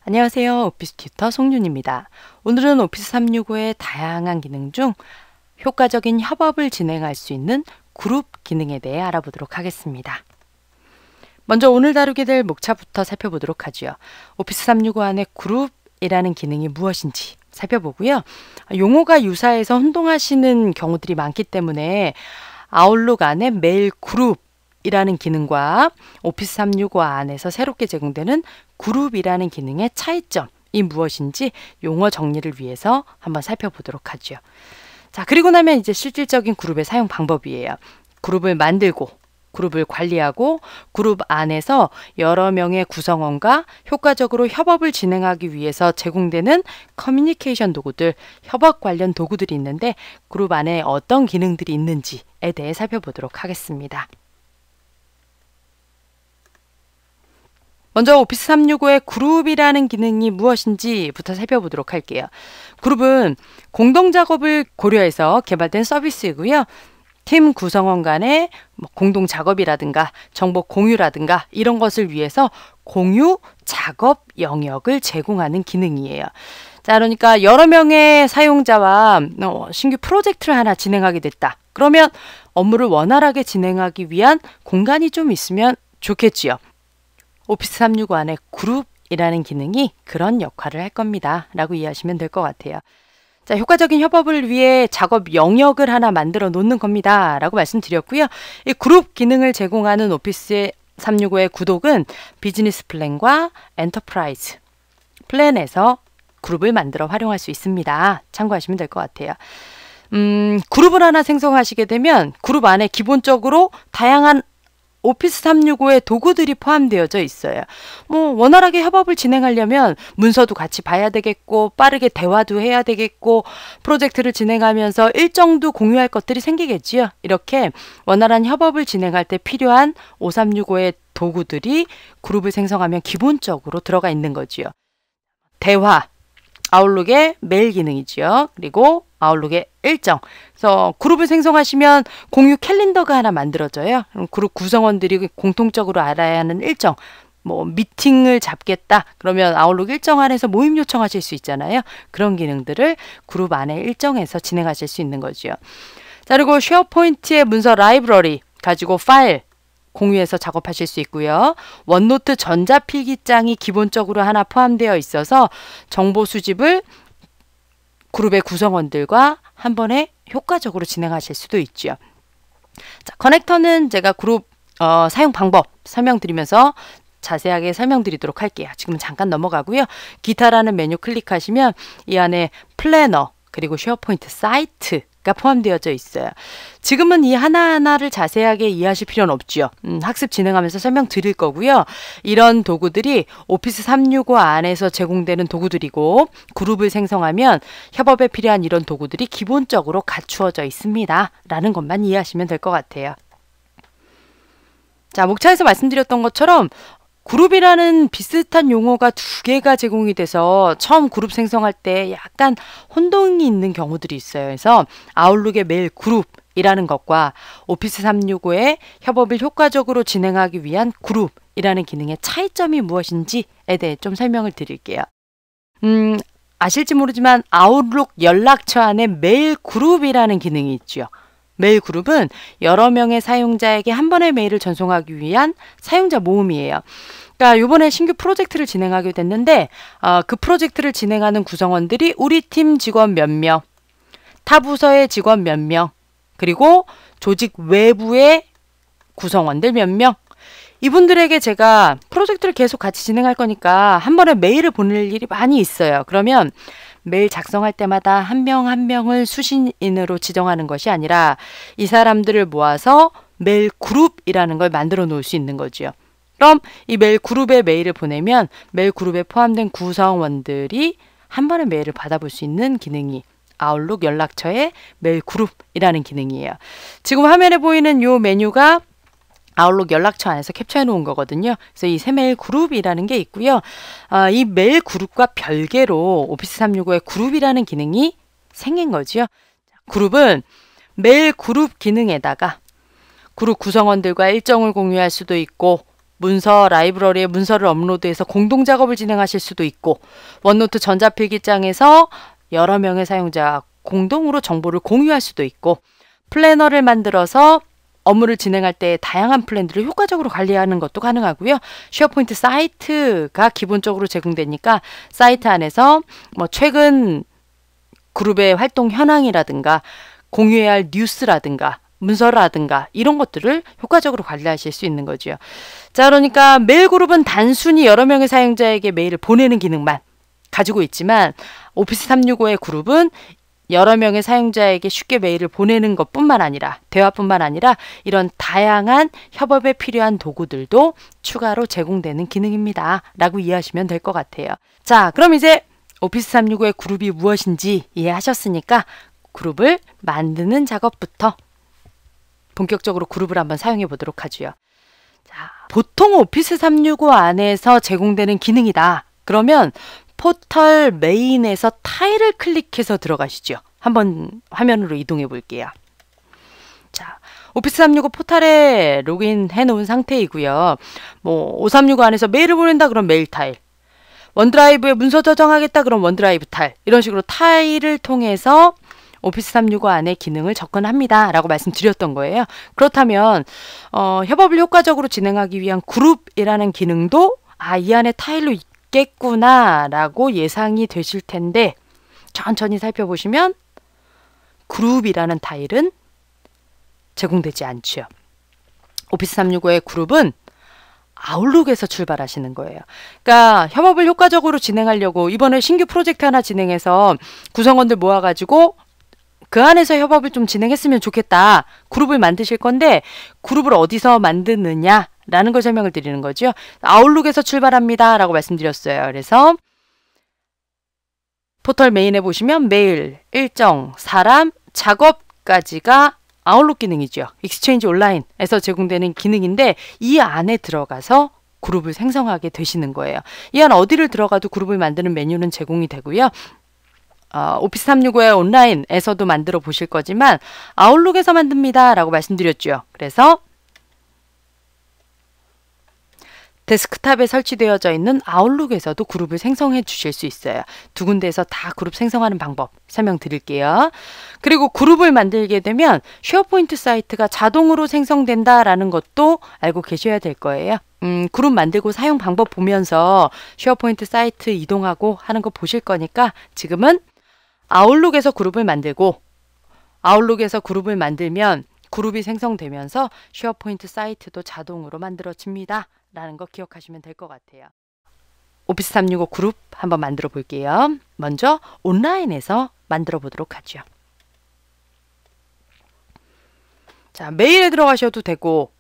안녕하세요. 오피스 튜터 송윤입니다. 오늘은 오피스 365의 다양한 기능 중 효과적인 협업을 진행할 수 있는 그룹 기능에 대해 알아보도록 하겠습니다. 먼저 오늘 다루게 될 목차부터 살펴보도록 하죠. 오피스 365 안에 그룹이라는 기능이 무엇인지 살펴보고요. 용어가 유사해서 혼동하시는 경우들이 많기 때문에 아웃룩 안에 메일 그룹이라는 기능과 오피스 365 안에서 새롭게 제공되는 그룹이라는 기능의 차이점이 무엇인지 용어 정리를 위해서 한번 살펴보도록 하죠. 자, 그리고 나면 이제 실질적인 그룹의 사용 방법이에요. 그룹을 만들고 그룹을 관리하고 그룹 안에서 여러 명의 구성원과 효과적으로 협업을 진행하기 위해서 제공되는 커뮤니케이션 도구들, 협업 관련 도구들이 있는데 그룹 안에 어떤 기능들이 있는지에 대해 살펴보도록 하겠습니다. 먼저 오피스 365의 그룹이라는 기능이 무엇인지부터 살펴보도록 할게요. 그룹은 공동작업을 고려해서 개발된 서비스이고요. 팀 구성원 간의 공동 작업이라든가 정보 공유라든가 이런 것을 위해서 공유 작업 영역을 제공하는 기능이에요. 자, 그러니까 여러 명의 사용자와 신규 프로젝트를 하나 진행하게 됐다. 그러면 업무를 원활하게 진행하기 위한 공간이 좀 있으면 좋겠지요. 오피스 365 안에 그룹이라는 기능이 그런 역할을 할 겁니다. 라고 이해하시면 될 것 같아요. 자, 효과적인 협업을 위해 작업 영역을 하나 만들어 놓는 겁니다. 라고 말씀드렸고요. 이 그룹 기능을 제공하는 오피스 365의 구독은 비즈니스 플랜과 엔터프라이즈 플랜에서 그룹을 만들어 활용할 수 있습니다. 참고하시면 될 것 같아요. 그룹을 하나 생성하시게 되면 그룹 안에 기본적으로 다양한 오피스 365의 도구들이 포함되어져 있어요. 원활하게 협업을 진행하려면 문서도 같이 봐야 되겠고 빠르게 대화도 해야 되겠고 프로젝트를 진행하면서 일정도 공유할 것들이 생기겠지요. 이렇게 원활한 협업을 진행할 때 필요한 5365의 도구들이 그룹을 생성하면 기본적으로 들어가 있는 거지요. 대화, 아웃룩의 메일 기능이지요. 그리고 아웃룩의 일정. 그래서 그룹을 생성하시면 공유 캘린더가 하나 만들어져요. 그룹 구성원들이 공통적으로 알아야 하는 일정. 미팅을 잡겠다. 그러면 아웃룩 일정 안에서 모임 요청하실 수 있잖아요. 그런 기능들을 그룹 안에 일정에서 진행하실 수 있는 거죠. 자, 그리고 쉐어포인트의 문서 라이브러리 가지고 파일 공유해서 작업하실 수 있고요. 원노트 전자필기장이 기본적으로 하나 포함되어 있어서 정보 수집을 그룹의 구성원들과 한 번에 효과적으로 진행하실 수도 있죠. 자, 커넥터는 제가 그룹 사용 방법 설명드리면서 자세하게 설명드리도록 할게요. 지금은 잠깐 넘어가고요. 기타라는 메뉴 클릭하시면 이 안에 플래너 그리고 쉐어포인트 사이트가 포함되어져 있어요. 지금은 이 하나하나를 자세하게 이해하실 필요는 없죠. 학습 진행하면서 설명드릴 거고요. 이런 도구들이 오피스 365 안에서 제공되는 도구들이고 그룹을 생성하면 협업에 필요한 이런 도구들이 기본적으로 갖추어져 있습니다. 라는 것만 이해하시면 될 것 같아요. 자, 목차에서 말씀드렸던 것처럼 그룹이라는 비슷한 용어가 두 개가 제공이 돼서 처음 그룹 생성할 때 약간 혼동이 있는 경우들이 있어요. 그래서 아웃룩의 메일 그룹이라는 것과 오피스 365의 협업을 효과적으로 진행하기 위한 그룹이라는 기능의 차이점이 무엇인지에 대해 좀 설명을 드릴게요. 아실지 모르지만 아웃룩 연락처 안에 메일 그룹이라는 기능이 있죠. 메일 그룹은 여러 명의 사용자에게 한 번의 메일을 전송하기 위한 사용자 모음이에요. 그러니까 이번에 신규 프로젝트를 진행하게 됐는데 그 프로젝트를 진행하는 구성원들이 우리 팀 직원 몇 명, 타 부서의 직원 몇 명, 그리고 조직 외부의 구성원들 몇 명, 이분들에게 제가 프로젝트를 계속 같이 진행할 거니까 한 번에 메일을 보낼 일이 많이 있어요. 그러면 메일 작성할 때마다 한 명 한 명을 수신인으로 지정하는 것이 아니라 이 사람들을 모아서 메일 그룹이라는 걸 만들어 놓을 수 있는 거죠. 그럼 이 메일 그룹에 메일을 보내면 메일 그룹에 포함된 구성원들이 한 번에 메일을 받아볼 수 있는 기능이 아웃룩 연락처의 메일 그룹이라는 기능이에요. 지금 화면에 보이는 이 메뉴가 아웃룩 연락처 안에서 캡처해 놓은 거거든요. 그래서 이 새 메일 그룹이라는 게 있고요. 이 메일 그룹과 별개로 오피스 365의 그룹이라는 기능이 생긴 거죠. 그룹은 메일 그룹 기능에다가 그룹 구성원들과 일정을 공유할 수도 있고 문서 라이브러리에 문서를 업로드해서 공동 작업을 진행하실 수도 있고, 원노트 전자필기장에서 여러 명의 사용자 공동으로 정보를 공유할 수도 있고, 플래너를 만들어서 업무를 진행할 때 다양한 플랜들을 효과적으로 관리하는 것도 가능하고요. 쉐어포인트 사이트가 기본적으로 제공되니까 사이트 안에서 뭐 최근 그룹의 활동 현황이라든가 공유해야 할 뉴스라든가 문서라든가 이런 것들을 효과적으로 관리하실 수 있는 거죠. 자, 그러니까 메일 그룹은 단순히 여러 명의 사용자에게 메일을 보내는 기능만 가지고 있지만 오피스 365의 그룹은 여러 명의 사용자에게 쉽게 메일을 보내는 것뿐만 아니라 대화뿐만 아니라 이런 다양한 협업에 필요한 도구들도 추가로 제공되는 기능입니다. 라고 이해하시면 될 것 같아요. 자, 그럼 이제 오피스 365의 그룹이 무엇인지 이해하셨으니까 그룹을 만드는 작업부터 본격적으로 그룹을 한번 사용해 보도록 하죠. 자, 보통 오피스 365 안에서 제공되는 기능이다. 그러면 포털 메인에서 타일을 클릭해서 들어가시죠. 한번 화면으로 이동해 볼게요. 자, 오피스 365 포털에 로그인 해 놓은 상태이고요. 뭐 5365 안에서 메일을 보낸다 그럼 메일 타일, 원드라이브에 문서 저장하겠다 그럼 원드라이브 타일, 이런 식으로 타일을 통해서 오피스 365 안에 기능을 접근합니다 라고 말씀드렸던 거예요. 그렇다면 협업을 효과적으로 진행하기 위한 그룹이라는 기능도 이 안에 타일로 있겠구나 라고 예상이 되실 텐데, 천천히 살펴보시면 그룹이라는 타일은 제공되지 않죠. 오피스 365의 그룹은 아웃룩에서 출발하시는 거예요. 그러니까 협업을 효과적으로 진행하려고 이번에 신규 프로젝트 하나 진행해서 구성원들 모아가지고 그 안에서 협업을 좀 진행했으면 좋겠다. 그룹을 만드실 건데 그룹을 어디서 만드느냐 라는 걸 설명을 드리는 거죠. 아웃룩에서 출발합니다 라고 말씀드렸어요. 그래서 포털 메인에 보시면 메일, 일정, 사람, 작업까지가 아웃룩 기능이죠. 익스체인지 온라인에서 제공되는 기능인데 이 안에 들어가서 그룹을 생성하게 되시는 거예요. 이 안 어디를 들어가도 그룹을 만드는 메뉴는 제공이 되고요. 오피스 365의 온라인에서도 만들어 보실 거지만 아웃룩에서 만듭니다 라고 말씀드렸죠. 그래서 데스크탑에 설치되어져 있는 아웃룩에서도 그룹을 생성해 주실 수 있어요. 두 군데에서 다 그룹 생성하는 방법 설명드릴게요. 그리고 그룹을 만들게 되면 쉐어포인트 사이트가 자동으로 생성된다라는 것도 알고 계셔야 될 거예요. 그룹 만들고 사용 방법 보면서 쉐어포인트 사이트 이동하고 하는 거 보실 거니까 지금은 아웃룩에서 그룹을 만들고, 아웃룩에서 그룹을 만들면 그룹이 생성되면서 쉐어포인트 사이트도 자동으로 만들어집니다 라는 거 기억하시면 될 것 같아요. 오피스 365 그룹 한번 만들어 볼게요. 먼저 온라인에서 만들어 보도록 하죠. 자, 메일에 들어가셔도 되고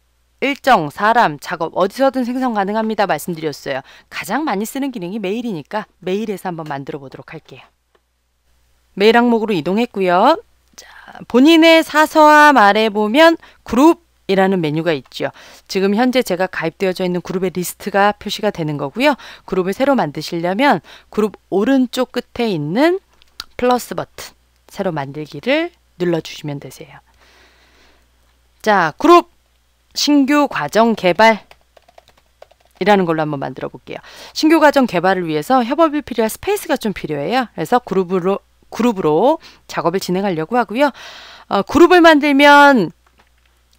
일정, 사람, 작업 어디서든 생성 가능합니다 말씀드렸어요. 가장 많이 쓰는 기능이 메일이니까 메일에서 한번 만들어 보도록 할게요. 메일 항목으로 이동했고요. 자, 본인의 사서함 아래 보면 그룹이라는 메뉴가 있죠. 지금 현재 제가 가입되어져 있는 그룹의 리스트가 표시가 되는 거고요. 그룹을 새로 만드시려면 그룹 오른쪽 끝에 있는 플러스 버튼 새로 만들기를 눌러주시면 되세요. 자, 그룹 신규 과정 개발 이라는 걸로 한번 만들어 볼게요. 신규 과정 개발을 위해서 협업이 필요한 스페이스가 좀 필요해요. 그래서 그룹으로 작업을 진행하려고 하고요. 그룹을 만들면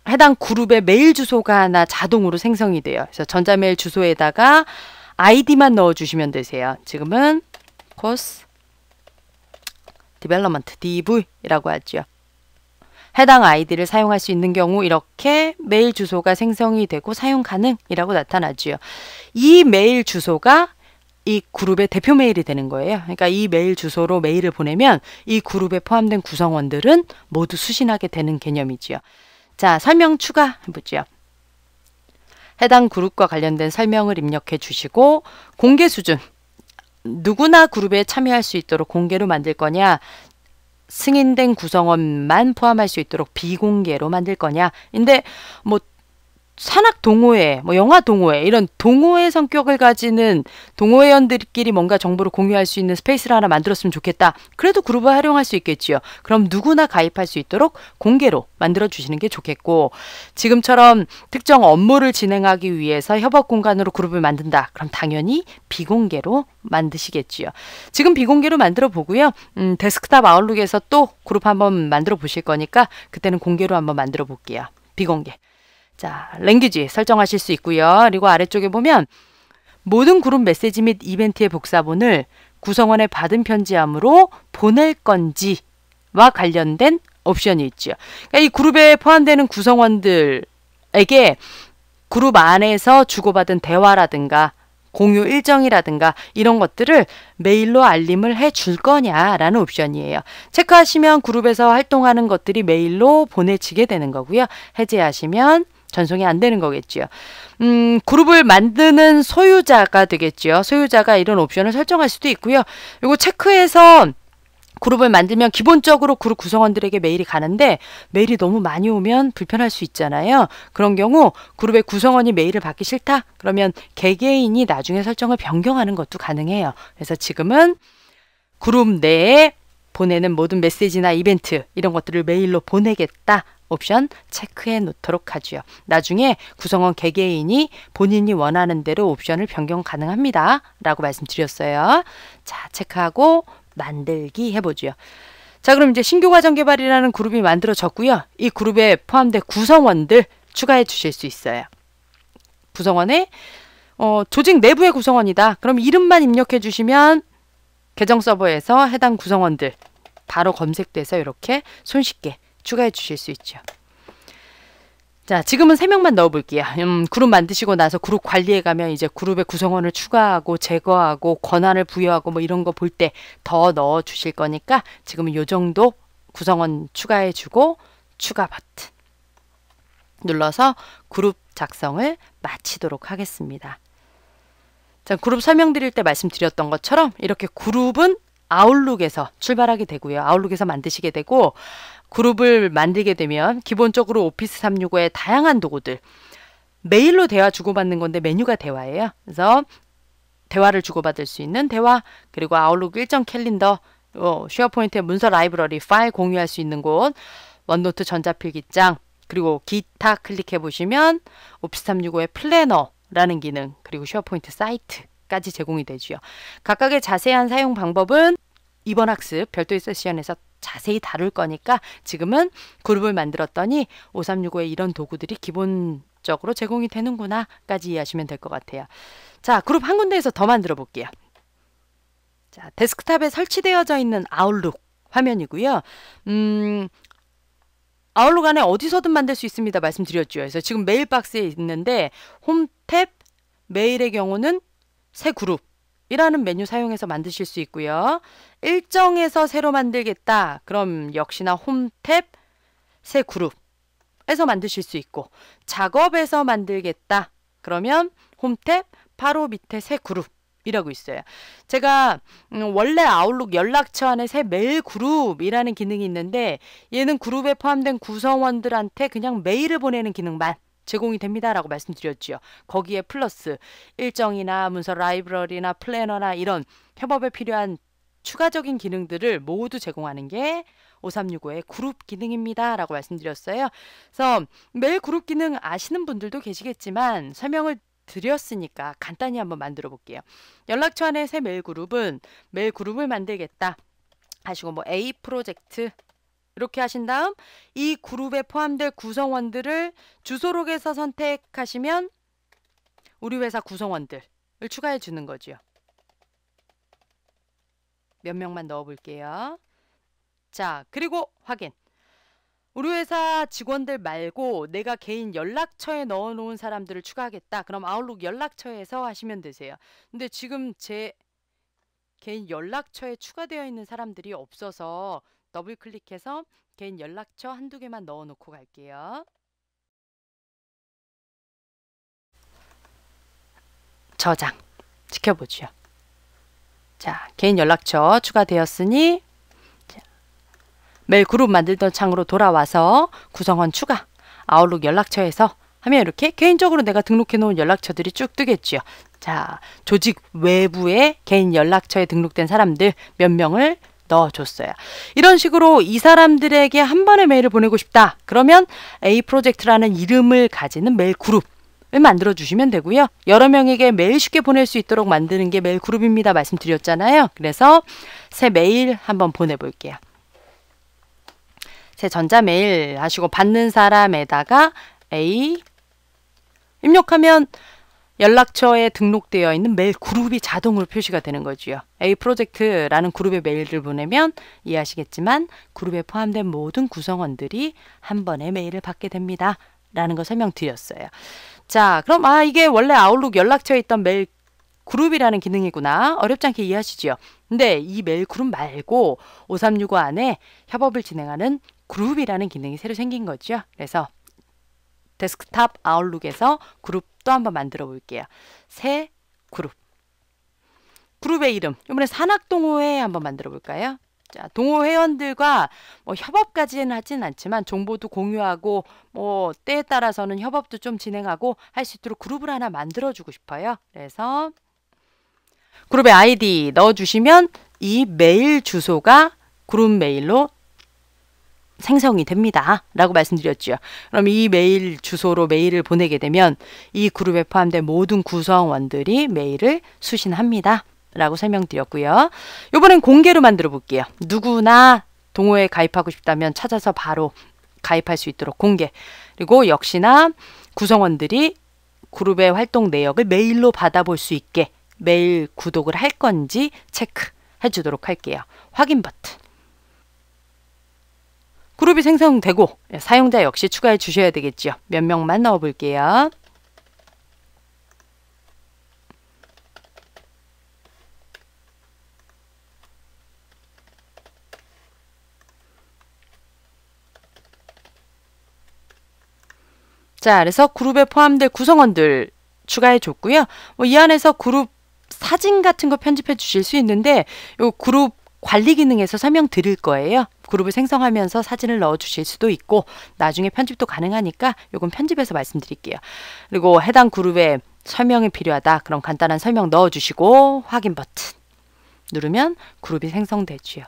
해당 그룹의 메일 주소가 하나 자동으로 생성이 돼요. 그래서 전자메일 주소에다가 아이디만 넣어주시면 되세요. 지금은 코스 디벨로먼트 DV라고 하죠. 해당 아이디를 사용할 수 있는 경우 이렇게 메일 주소가 생성이 되고 사용 가능이라고 나타나죠. 이 메일 주소가 이 그룹의 대표 메일이 되는 거예요. 그러니까 이 메일 주소로 메일을 보내면 이 그룹에 포함된 구성원들은 모두 수신하게 되는 개념이지요. 자, 설명 추가해보죠. 해당 그룹과 관련된 설명을 입력해 주시고 공개 수준, 누구나 그룹에 참여할 수 있도록 공개로 만들 거냐, 승인된 구성원만 포함할 수 있도록 비공개로 만들 거냐. 근데 뭐 산악 동호회, 뭐 영화 동호회 이런 동호회 성격을 가지는 동호회원들끼리 뭔가 정보를 공유할 수 있는 스페이스를 하나 만들었으면 좋겠다. 그래도 그룹을 활용할 수 있겠지요. 그럼 누구나 가입할 수 있도록 공개로 만들어 주시는 게 좋겠고, 지금처럼 특정 업무를 진행하기 위해서 협업 공간으로 그룹을 만든다. 그럼 당연히 비공개로 만드시겠지요. 지금 비공개로 만들어 보고요. 데스크탑 아웃룩에서 또 그룹 한번 만들어 보실 거니까 그때는 공개로 한번 만들어 볼게요. 비공개. 자, 랭귀지 설정하실 수 있고요. 그리고 아래쪽에 보면 모든 그룹 메시지 및 이벤트의 복사본을 구성원의 받은 편지함으로 보낼 건지와 관련된 옵션이 있죠. 그러니까 이 그룹에 포함되는 구성원들에게 그룹 안에서 주고받은 대화라든가 공유 일정이라든가 이런 것들을 메일로 알림을 해줄 거냐라는 옵션이에요. 체크하시면 그룹에서 활동하는 것들이 메일로 보내지게 되는 거고요. 해제하시면 전송이 안 되는 거겠죠. 그룹을 만드는 소유자가 되겠죠. 소유자가 이런 옵션을 설정할 수도 있고요. 그리고 체크해서 그룹을 만들면 기본적으로 그룹 구성원들에게 메일이 가는데 메일이 너무 많이 오면 불편할 수 있잖아요. 그런 경우 그룹의 구성원이 메일을 받기 싫다? 그러면 개개인이 나중에 설정을 변경하는 것도 가능해요. 그래서 지금은 그룹 내에 보내는 모든 메시지나 이벤트 이런 것들을 메일로 보내겠다. 옵션 체크해 놓도록 하죠. 나중에 구성원 개개인이 본인이 원하는 대로 옵션을 변경 가능합니다. 라고 말씀드렸어요. 자, 체크하고 만들기 해보죠. 자, 그럼 이제 신규 과정 개발이라는 그룹이 만들어졌고요. 이 그룹에 포함된 구성원들 추가해 주실 수 있어요. 구성원의 조직 내부의 구성원이다. 그럼 이름만 입력해 주시면 계정 서버에서 해당 구성원들 바로 검색돼서 이렇게 손쉽게 추가해 주실 수 있죠. 자, 지금은 3명만 넣어 볼게요. 그룹 만드시고 나서 그룹 관리에 가면 이제 그룹의 구성원을 추가하고 제거하고 권한을 부여하고 뭐 이런 거 볼 때 더 넣어 주실 거니까 지금은 요 정도 구성원 추가해 주고 추가 버튼 눌러서 그룹 작성을 마치도록 하겠습니다. 자, 그룹 설명드릴 때 말씀드렸던 것처럼 이렇게 그룹은 아웃룩에서 출발하게 되고요. 아웃룩에서 만드시게 되고 그룹을 만들게 되면 기본적으로 오피스 365의 다양한 도구들 메일로 대화 주고받는 건데 메뉴가 대화예요. 그래서 대화를 주고받을 수 있는 대화, 그리고 아웃룩 일정 캘린더, 쉐어포인트의 문서 라이브러리 파일 공유할 수 있는 곳, 원노트 전자필기장, 그리고 기타 클릭해 보시면 오피스 365의 플래너라는 기능, 그리고 쉐어포인트 사이트까지 제공이 되죠. 각각의 자세한 사용 방법은 이번 학습 별도의 세션에서 자세히 다룰 거니까 지금은 그룹을 만들었더니 5365에 이런 도구들이 기본적으로 제공이 되는구나까지 이해하시면 될 것 같아요. 자, 그룹 한 군데에서 더 만들어 볼게요. 자, 데스크탑에 설치되어져 있는 아웃룩 화면이고요. 아웃룩 안에 어디서든 만들 수 있습니다. 말씀드렸죠. 그래서 지금 메일 박스에 있는데 홈 탭 메일의 경우는 새 그룹 이라는 메뉴 사용해서 만드실 수 있고요. 일정에서 새로 만들겠다. 그럼 역시나 홈 탭 새 그룹에서 만드실 수 있고, 작업에서 만들겠다. 그러면 홈 탭 바로 밑에 새 그룹이라고 있어요. 제가 원래 아웃룩 연락처 안에 새 메일 그룹이라는 기능이 있는데 얘는 그룹에 포함된 구성원들한테 그냥 메일을 보내는 기능만 제공이 됩니다라고 말씀드렸죠. 거기에 플러스 일정이나 문서 라이브러리나 플래너나 이런 협업에 필요한 추가적인 기능들을 모두 제공하는 게 5365의 그룹 기능입니다라고 말씀드렸어요. 그래서 메일 그룹 기능 아시는 분들도 계시겠지만 설명을 드렸으니까 간단히 한번 만들어 볼게요. 연락처 안에 새 메일 그룹은 메일 그룹을 만들겠다 하시고 뭐 A 프로젝트 이렇게 하신 다음 이 그룹에 포함될 구성원들을 주소록에서 선택하시면 우리 회사 구성원들을 추가해 주는 거죠. 몇 명만 넣어 볼게요. 자, 그리고 확인. 우리 회사 직원들 말고 내가 개인 연락처에 넣어 놓은 사람들을 추가하겠다. 그럼 아웃룩 연락처에서 하시면 되세요. 근데 지금 제 개인 연락처에 추가되어 있는 사람들이 없어서 더블 클릭해서 개인 연락처 한두 개만 넣어 놓고 갈게요. 저장 지켜보죠. 자, 개인 연락처 추가되었으니 자, 메일 그룹 만들던 창으로 돌아와서 구성원 추가 아웃룩 연락처에서 하면 이렇게 개인적으로 내가 등록해 놓은 연락처들이 쭉 뜨겠죠. 자, 조직 외부에 개인 연락처에 등록된 사람들 몇 명을 넣어줬어요. 이런 식으로 이 사람들에게 한 번에 메일을 보내고 싶다. 그러면 A 프로젝트라는 이름을 가지는 메일 그룹을 만들어 주시면 되고요. 여러 명에게 메일 쉽게 보낼 수 있도록 만드는 게 메일 그룹입니다. 말씀드렸잖아요. 그래서 새 메일 한번 보내볼게요. 새 전자메일 하시고 받는 사람에다가 A 입력하면 연락처에 등록되어 있는 메일 그룹이 자동으로 표시가 되는 거죠. A 프로젝트라는 그룹에 메일을 보내면 이해하시겠지만 그룹에 포함된 모든 구성원들이 한 번에 메일을 받게 됩니다. 라는 거 설명드렸어요. 자, 그럼 이게 원래 아웃룩 연락처에 있던 메일 그룹이라는 기능이구나. 어렵지 않게 이해하시죠? 근데 이 메일 그룹 말고 5365 안에 협업을 진행하는 그룹이라는 기능이 새로 생긴 거죠. 그래서 데스크탑 아웃룩에서 그룹 또 한번 만들어 볼게요. 새 그룹. 그룹의 이름. 이번에 산악동호회 한번 만들어 볼까요? 자, 동호 회원들과 뭐 협업까지는 하진 않지만 정보도 공유하고 뭐 때에 따라서는 협업도 좀 진행하고 할 수 있도록 그룹을 하나 만들어 주고 싶어요. 그래서 그룹의 아이디 넣어 주시면 이 메일 주소가 그룹 메일로 생성이 됩니다. 라고 말씀드렸죠. 그럼 이 메일 주소로 메일을 보내게 되면 이 그룹에 포함된 모든 구성원들이 메일을 수신합니다. 라고 설명드렸고요. 이번엔 공개로 만들어 볼게요. 누구나 동호회에 가입하고 싶다면 찾아서 바로 가입할 수 있도록 공개. 그리고 역시나 구성원들이 그룹의 활동 내역을 메일로 받아볼 수 있게 메일 구독을 할 건지 체크해 주도록 할게요. 확인 버튼. 그룹이 생성되고 사용자 역시 추가해 주셔야 되겠죠. 몇 명만 넣어 볼게요. 자, 그래서 그룹에 포함될 구성원들 추가해 줬고요. 이 안에서 그룹 사진 같은 거 편집해 주실 수 있는데 요 그룹 관리 기능에서 설명드릴 거예요. 그룹을 생성하면서 사진을 넣어 주실 수도 있고 나중에 편집도 가능하니까 요건 편집해서 말씀드릴게요. 그리고 해당 그룹에 설명이 필요하다. 그럼 간단한 설명 넣어 주시고 확인 버튼 누르면 그룹이 생성되지요.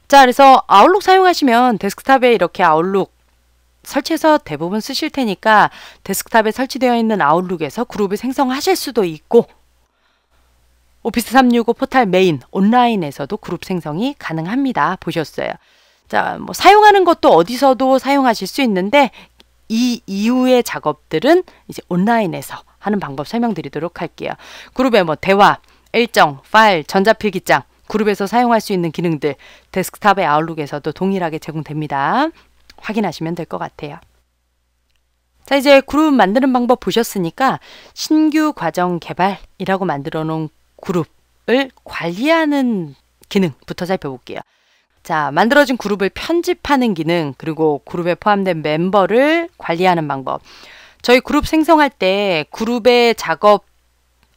자, 그래서 아웃룩 사용하시면 데스크탑에 이렇게 아웃룩 설치해서 대부분 쓰실 테니까 데스크탑에 설치되어 있는 아웃룩에서 그룹을 생성하실 수도 있고 오피스 365 포탈 메인 온라인에서도 그룹 생성이 가능합니다. 보셨어요. 자, 뭐 사용하는 것도 어디서도 사용하실 수 있는데 이 이후의 작업들은 이제 온라인에서 하는 방법 설명드리도록 할게요. 그룹에 뭐 대화, 일정, 파일, 전자필기장, 그룹에서 사용할 수 있는 기능들 데스크탑의 아웃룩에서도 동일하게 제공됩니다. 확인하시면 될 것 같아요. 자, 이제 그룹 만드는 방법 보셨으니까 신규 과정 개발이라고 만들어 놓은 그룹을 관리하는 기능부터 살펴볼게요. 자, 만들어진 그룹을 편집하는 기능, 그리고 그룹에 포함된 멤버를 관리하는 방법. 저희 그룹 생성할 때 그룹의 작업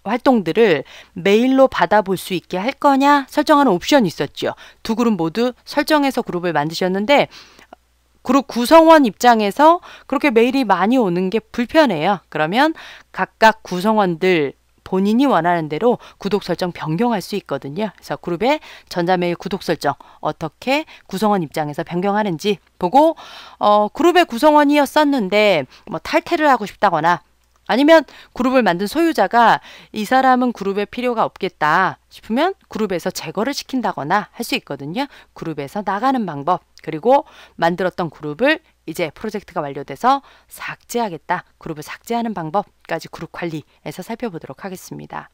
활동들을 메일로 받아볼 수 있게 할 거냐 설정하는 옵션이 있었죠. 두 그룹 모두 설정해서 그룹을 만드셨는데 그룹 구성원 입장에서 그렇게 메일이 많이 오는 게 불편해요. 그러면 각각 구성원들 본인이 원하는 대로 구독 설정 변경할 수 있거든요. 그래서 그룹의 전자메일 구독 설정 어떻게 구성원 입장에서 변경하는지 보고 그룹의 구성원이었었는데 뭐 탈퇴를 하고 싶다거나 아니면 그룹을 만든 소유자가 이 사람은 그룹에 필요가 없겠다 싶으면 그룹에서 제거를 시킨다거나 할 수 있거든요. 그룹에서 나가는 방법 그리고 만들었던 그룹을 이제 프로젝트가 완료돼서 삭제하겠다. 그룹을 삭제하는 방법까지 그룹 관리에서 살펴보도록 하겠습니다.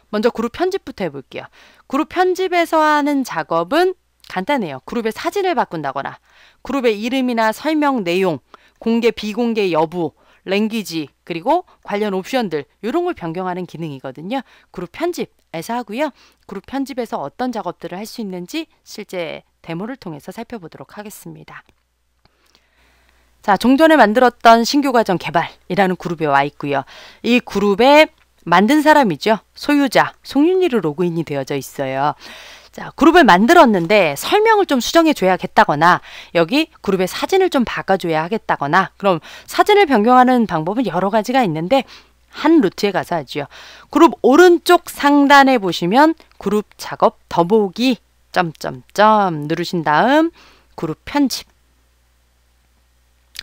먼저 그룹 편집부터 해볼게요. 그룹 편집에서 하는 작업은 간단해요. 그룹의 사진을 바꾼다거나 그룹의 이름이나 설명 내용, 공개 비공개 여부, 랭귀지 그리고 관련 옵션들 이런 걸 변경하는 기능이거든요. 그룹 편집에서 하고요. 그룹 편집에서 어떤 작업들을 할 수 있는지 실제 데모를 통해서 살펴보도록 하겠습니다. 자, 종전에 만들었던 신규 과정 개발이라는 그룹에 와 있고요. 이 그룹에 만든 사람이죠. 소유자 송윤희로 로그인이 되어져 있어요. 자, 그룹을 만들었는데 설명을 좀 수정해 줘야겠다거나 여기 그룹의 사진을 좀 바꿔줘야 하겠다거나 그럼 사진을 변경하는 방법은 여러 가지가 있는데 한 루트에 가서 하죠. 그룹 오른쪽 상단에 보시면 그룹 작업 더보기 점점점 누르신 다음 그룹 편집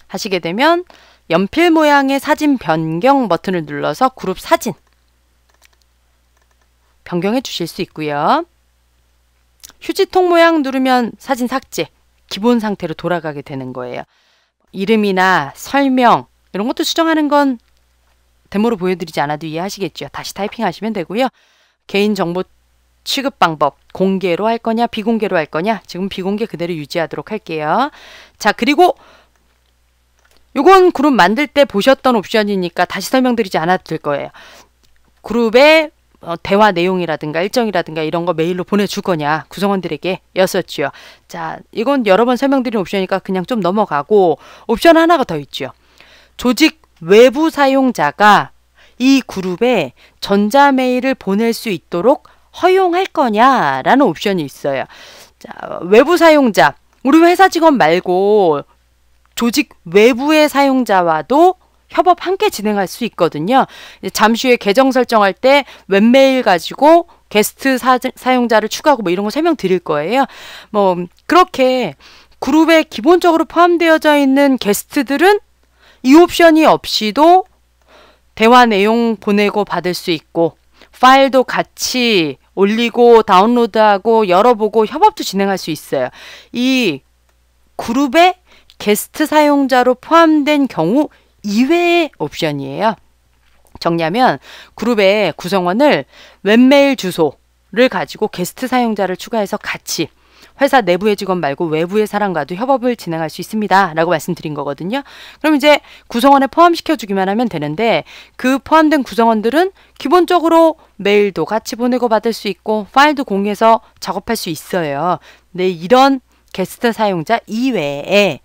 하시게 되면 연필 모양의 사진 변경 버튼을 눌러서 그룹 사진 변경해 주실 수 있고요. 휴지통 모양 누르면 사진 삭제, 기본 상태로 돌아가게 되는 거예요. 이름이나 설명 이런 것도 수정하는 건 데모로 보여드리지 않아도 이해하시겠죠. 다시 타이핑하시면 되고요. 개인정보 취급 방법 공개로 할 거냐 비공개로 할 거냐 지금 비공개 그대로 유지하도록 할게요. 자, 그리고 요건 그룹 만들 때 보셨던 옵션이니까 다시 설명드리지 않아도 될 거예요. 그룹의 대화 내용이라든가 일정이라든가 이런 거 메일로 보내줄 거냐 구성원들에게 였었죠. 자, 이건 여러 번 설명드린 옵션이니까 그냥 좀 넘어가고 옵션 하나가 더 있죠. 조직 외부 사용자가 이 그룹에 전자메일을 보낼 수 있도록 허용할 거냐라는 옵션이 있어요. 자, 외부 사용자 우리 회사 직원 말고 조직 외부의 사용자와도 협업 함께 진행할 수 있거든요. 잠시 후에 계정 설정할 때 웹메일 가지고 게스트 사용자를 추가하고 뭐 이런 거 설명드릴 거예요. 뭐 그렇게 그룹에 기본적으로 포함되어져 있는 게스트들은 이 옵션이 없이도 대화 내용 보내고 받을 수 있고 파일도 같이 올리고 다운로드하고 열어보고 협업도 진행할 수 있어요. 이 그룹에 게스트 사용자로 포함된 경우 이외의 옵션이에요. 정리하면 그룹의 구성원을 웹메일 주소를 가지고 게스트 사용자를 추가해서 같이 회사 내부의 직원 말고 외부의 사람과도 협업을 진행할 수 있습니다. 라고 말씀드린 거거든요. 그럼 이제 구성원에 포함시켜 주기만 하면 되는데 그 포함된 구성원들은 기본적으로 메일도 같이 보내고 받을 수 있고 파일도 공유해서 작업할 수 있어요. 네, 이런 게스트 사용자 이외에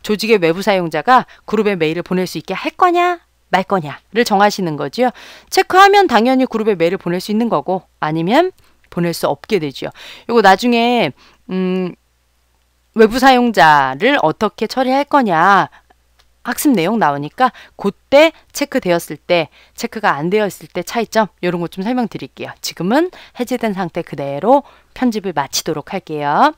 조직의 외부 사용자가 그룹에 메일을 보낼 수 있게 할 거냐 말 거냐를 정하시는 거죠. 체크하면 당연히 그룹에 메일을 보낼 수 있는 거고 아니면 보낼 수 없게 되죠. 이거 나중에 외부 사용자를 어떻게 처리할 거냐 학습 내용 나오니까 그때 체크되었을 때 체크가 안 되었을 때 차이점 이런 것 좀 설명드릴게요. 지금은 해제된 상태 그대로 편집을 마치도록 할게요.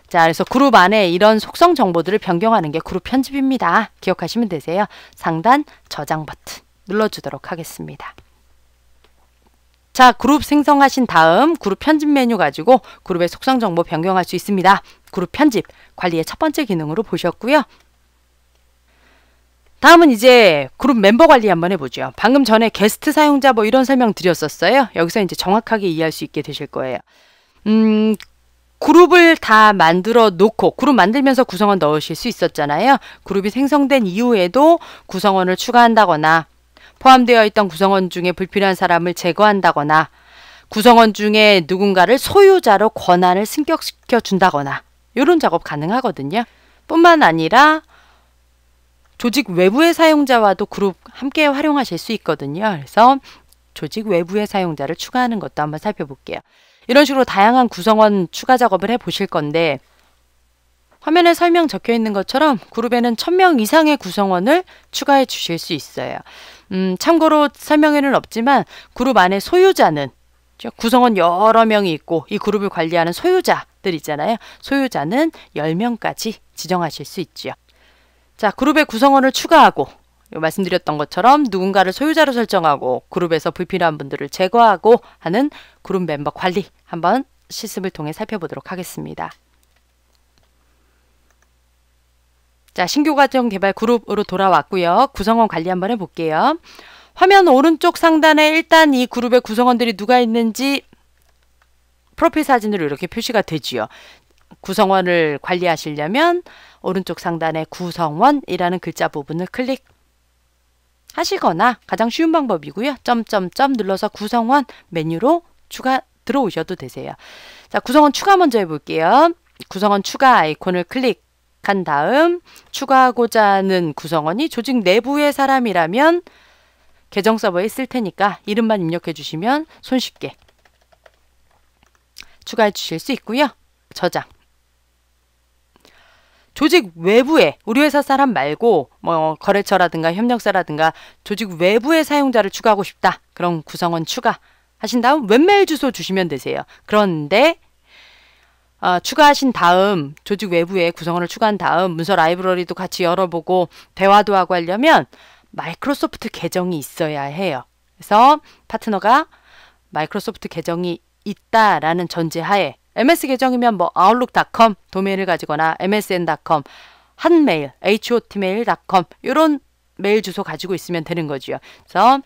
자, 그래서 그룹 안에 이런 속성 정보들을 변경하는 게 그룹 편집입니다. 기억하시면 되세요. 상단 저장 버튼 눌러주도록 하겠습니다. 자, 그룹 생성하신 다음 그룹 편집 메뉴 가지고 그룹의 속성 정보 변경할 수 있습니다. 그룹 편집 관리의 첫 번째 기능으로 보셨고요. 다음은 이제 그룹 멤버 관리 한번 해보죠. 방금 전에 게스트 사용자 뭐 이런 설명 드렸었어요. 여기서 이제 정확하게 이해할 수 있게 되실 거예요. 그룹을 다 만들어 놓고 그룹 만들면서 구성원 넣으실 수 있었잖아요. 그룹이 생성된 이후에도 구성원을 추가한다거나 포함되어 있던 구성원 중에 불필요한 사람을 제거한다거나 구성원 중에 누군가를 소유자로 권한을 승격시켜 준다거나 이런 작업 가능하거든요. 뿐만 아니라 조직 외부의 사용자와도 그룹 함께 활용하실 수 있거든요. 그래서 조직 외부의 사용자를 추가하는 것도 한번 살펴볼게요. 이런 식으로 다양한 구성원 추가 작업을 해보실 건데 화면에 설명 적혀 있는 것처럼 그룹에는 1000명 이상의 구성원을 추가해 주실 수 있어요. 참고로 설명에는 없지만 그룹 안에 소유자는 구성원 여러 명이 있고 이 그룹을 관리하는 소유자들 있잖아요. 소유자는 10명까지 지정하실 수 있죠. 자, 그룹의 구성원을 추가하고 말씀드렸던 것처럼 누군가를 소유자로 설정하고 그룹에서 불필요한 분들을 제거하고 하는 그룹 멤버 관리 한번 실습을 통해 살펴보도록 하겠습니다. 자, 신규 과정 개발 그룹으로 돌아왔고요. 구성원 관리 한번 해볼게요. 화면 오른쪽 상단에 일단 이 그룹의 구성원들이 누가 있는지 프로필 사진으로 이렇게 표시가 되지요. 구성원을 관리하시려면 오른쪽 상단에 구성원이라는 글자 부분을 클릭 하시거나 가장 쉬운 방법이고요. 점점점 눌러서 구성원 메뉴로 추가 들어오셔도 되세요. 자, 구성원 추가 먼저 해볼게요. 구성원 추가 아이콘을 클릭한 다음 추가하고자 하는 구성원이 조직 내부의 사람이라면 계정 서버에 있을 테니까 이름만 입력해 주시면 손쉽게 추가해 주실 수 있고요. 저장. 조직 외부에 우리 회사 사람 말고 뭐 거래처라든가 협력사라든가 조직 외부의 사용자를 추가하고 싶다. 그럼 구성원 추가하신 다음 웹메일 주소 주시면 되세요. 그런데 추가하신 다음 조직 외부에 구성원을 추가한 다음 문서 라이브러리도 같이 열어보고 대화도 하고 하려면 마이크로소프트 계정이 있어야 해요. 그래서 파트너가 마이크로소프트 계정이 있다라는 전제하에 MS 계정이면 뭐 아웃룩.com 도메인을 가지거나 msn.com, 한메일, hotmail.com 이런 메일 주소 가지고 있으면 되는 거죠. 그래서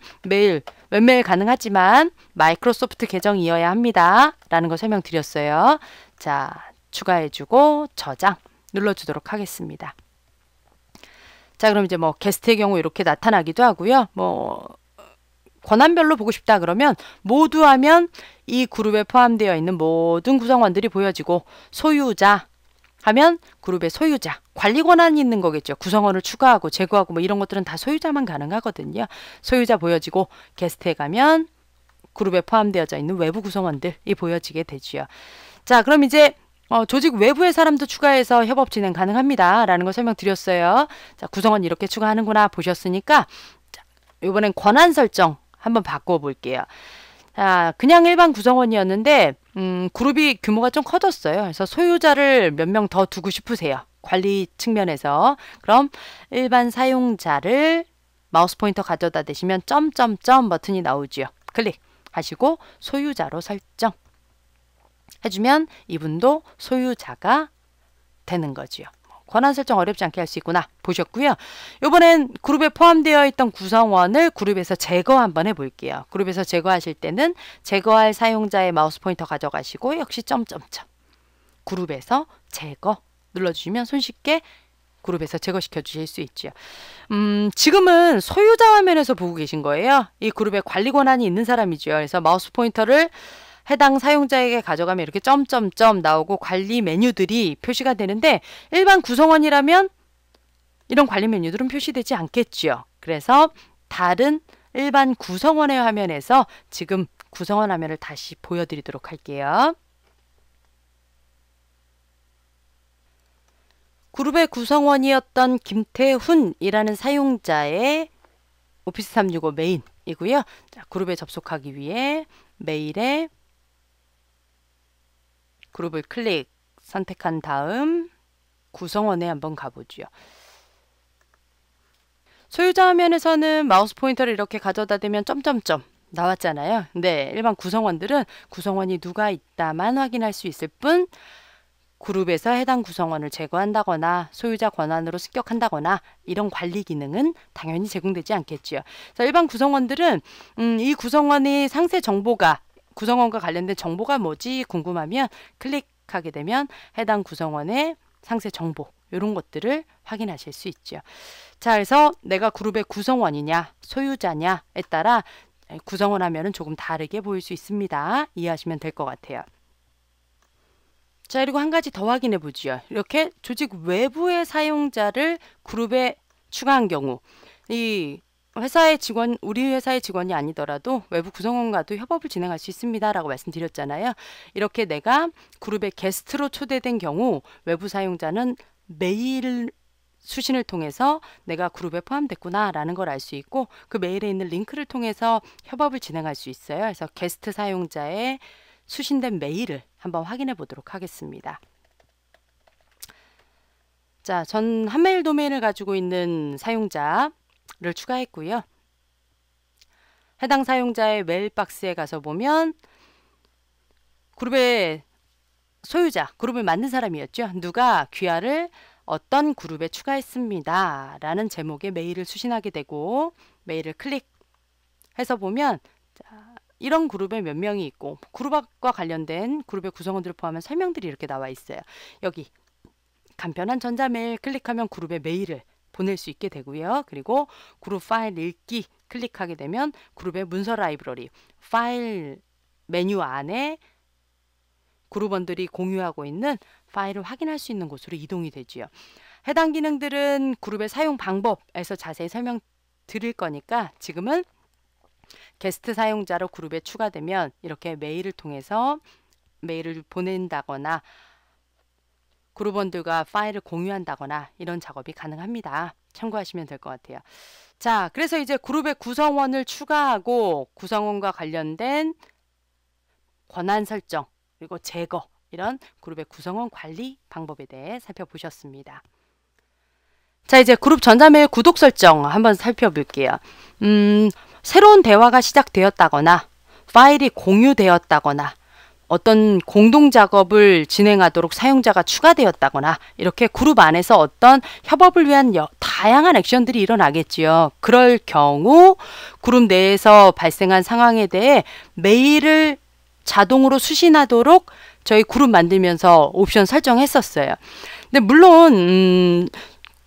웹메일 가능하지만 마이크로소프트 계정이어야 합니다. 라는 거 설명드렸어요. 자, 추가해주고 저장 눌러주도록 하겠습니다. 자, 그럼 이제 뭐 게스트의 경우 이렇게 나타나기도 하고요. 뭐 권한별로 보고 싶다 그러면 모두 하면 이 그룹에 포함되어 있는 모든 구성원들이 보여지고 소유자 하면 그룹의 소유자, 관리 권한이 있는 거겠죠. 구성원을 추가하고 제거하고 뭐 이런 것들은 다 소유자만 가능하거든요. 소유자 보여지고 게스트에 가면 그룹에 포함되어져 있는 외부 구성원들이 보여지게 되죠. 자, 그럼 이제 조직 외부의 사람도 추가해서 협업 진행 가능합니다. 라는 거 설명드렸어요. 자, 구성원 이렇게 추가하는구나 보셨으니까 자, 이번엔 권한 설정 한번 바꿔볼게요. 자, 그냥 일반 구성원이었는데 그룹이 규모가 좀 커졌어요. 그래서 소유자를 몇 명 더 두고 싶으세요. 관리 측면에서. 그럼 일반 사용자를 마우스 포인터 가져다 대시면 점점점 버튼이 나오죠. 클릭하시고 소유자로 설정 해주면 이분도 소유자가 되는 거지요. 권한 설정 어렵지 않게 할 수 있구나 보셨고요. 이번엔 그룹에 포함되어 있던 구성원을 그룹에서 제거 한번 해볼게요. 그룹에서 제거하실 때는 제거할 사용자의 마우스 포인터 가져가시고 역시 점점점 그룹에서 제거 눌러주시면 손쉽게 그룹에서 제거시켜 주실 수 있죠. 지금은 소유자 화면에서 보고 계신 거예요. 이 그룹에 관리 권한이 있는 사람이죠. 그래서 마우스 포인터를 해당 사용자에게 가져가면 이렇게 점점점 나오고 관리 메뉴들이 표시가 되는데 일반 구성원이라면 이런 관리 메뉴들은 표시되지 않겠죠. 그래서 다른 일반 구성원의 화면에서 지금 구성원 화면을 다시 보여드리도록 할게요. 그룹의 구성원이었던 김태훈이라는 사용자의 오피스 365 메인이고요. 자, 그룹에 접속하기 위해 메일에 그룹을 선택한 다음 구성원에 한번 가보죠. 소유자 화면에서는 마우스 포인터를 이렇게 가져다 대면 점점점 나왔잖아요. 근데 일반 구성원들은 구성원이 누가 있다만 확인할 수 있을 뿐 그룹에서 해당 구성원을 제거한다거나 소유자 권한으로 습격한다거나 이런 관리 기능은 당연히 제공되지 않겠죠. 그래서 일반 구성원들은 이 구성원의 상세 정보가 구성원과 관련된 정보가 뭐지 궁금하면 클릭하게 되면 해당 구성원의 상세 정보 이런 것들을 확인하실 수 있죠. 자, 그래서 내가 그룹의 구성원이냐 소유자냐에 따라 구성원 화면은 조금 다르게 보일 수 있습니다. 이해하시면 될 것 같아요. 자, 그리고 한 가지 더 확인해 보죠. 이렇게 조직 외부의 사용자를 그룹에 추가한 경우 이 회사의 직원, 우리 회사의 직원이 아니더라도 외부 구성원과도 협업을 진행할 수 있습니다. 라고 말씀드렸잖아요. 이렇게 내가 그룹의 게스트로 초대된 경우 외부 사용자는 메일 수신을 통해서 내가 그룹에 포함됐구나 라는 걸 알 수 있고 그 메일에 있는 링크를 통해서 협업을 진행할 수 있어요. 그래서 게스트 사용자의 수신된 메일을 한번 확인해 보도록 하겠습니다. 자, 전 한메일 도메인을 가지고 있는 사용자를 추가했고요. 해당 사용자의 메일 박스에 가서 보면 그룹의 소유자, 그룹을 만든 사람이었죠. 누가 귀하를 어떤 그룹에 추가했습니다. 라는 제목의 메일을 수신하게 되고 메일을 클릭해서 보면 자, 이런 그룹에 몇 명이 있고 그룹과 관련된 그룹의 구성원들을 포함한 설명들이 이렇게 나와 있어요. 여기 간편한 전자메일 클릭하면 그룹의 메일을 보낼 수 있게 되고요. 그리고 그룹 파일 읽기 클릭하게 되면 그룹의 문서 라이브러리 파일 메뉴 안에 그룹원들이 공유하고 있는 파일을 확인할 수 있는 곳으로 이동이 되지요. 해당 기능들은 그룹의 사용 방법에서 자세히 설명드릴 거니까 지금은 게스트 사용자로 그룹에 추가되면 이렇게 메일을 통해서 메일을 보낸다거나 그룹원들과 파일을 공유한다거나 이런 작업이 가능합니다. 참고하시면 될 것 같아요. 자, 그래서 이제 그룹의 구성원을 추가하고 구성원과 관련된 권한 설정 그리고 제거 이런 그룹의 구성원 관리 방법에 대해 살펴보셨습니다. 자, 이제 그룹 전자메일 구독 설정 한번 살펴볼게요. 새로운 대화가 시작되었다거나 파일이 공유되었다거나 어떤 공동 작업을 진행하도록 사용자가 추가되었다거나 이렇게 그룹 안에서 어떤 협업을 위한 다양한 액션들이 일어나겠지요. 그럴 경우 그룹 내에서 발생한 상황에 대해 메일을 자동으로 수신하도록 저희 그룹 만들면서 옵션 설정했었어요. 근데 물론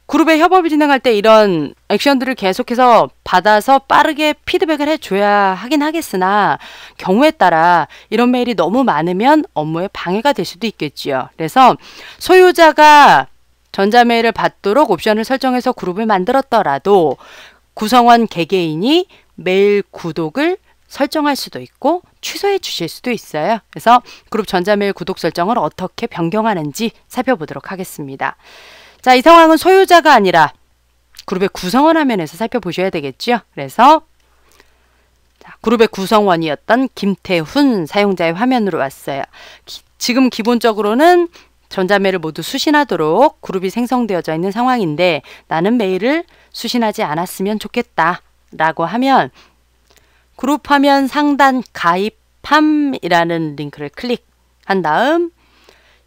그룹의 협업을 진행할 때 이런 액션들을 계속해서 받아서 빠르게 피드백을 해줘야 하긴 하겠으나 경우에 따라 이런 메일이 너무 많으면 업무에 방해가 될 수도 있겠지요. 그래서 소유자가 전자메일을 받도록 옵션을 설정해서 그룹을 만들었더라도 구성원 개개인이 메일 구독을 설정할 수도 있고 취소해 주실 수도 있어요. 그래서 그룹 전자메일 구독 설정을 어떻게 변경하는지 살펴보도록 하겠습니다. 자, 이 상황은 소유자가 아니라 그룹의 구성원 화면에서 살펴보셔야 되겠죠. 그래서 그룹의 구성원이었던 김태훈 사용자의 화면으로 왔어요. 지금 기본적으로는 전자메일을 모두 수신하도록 그룹이 생성되어져 있는 상황인데 나는 메일을 수신하지 않았으면 좋겠다 라고 하면 그룹 화면 상단 가입함이라는 링크를 클릭한 다음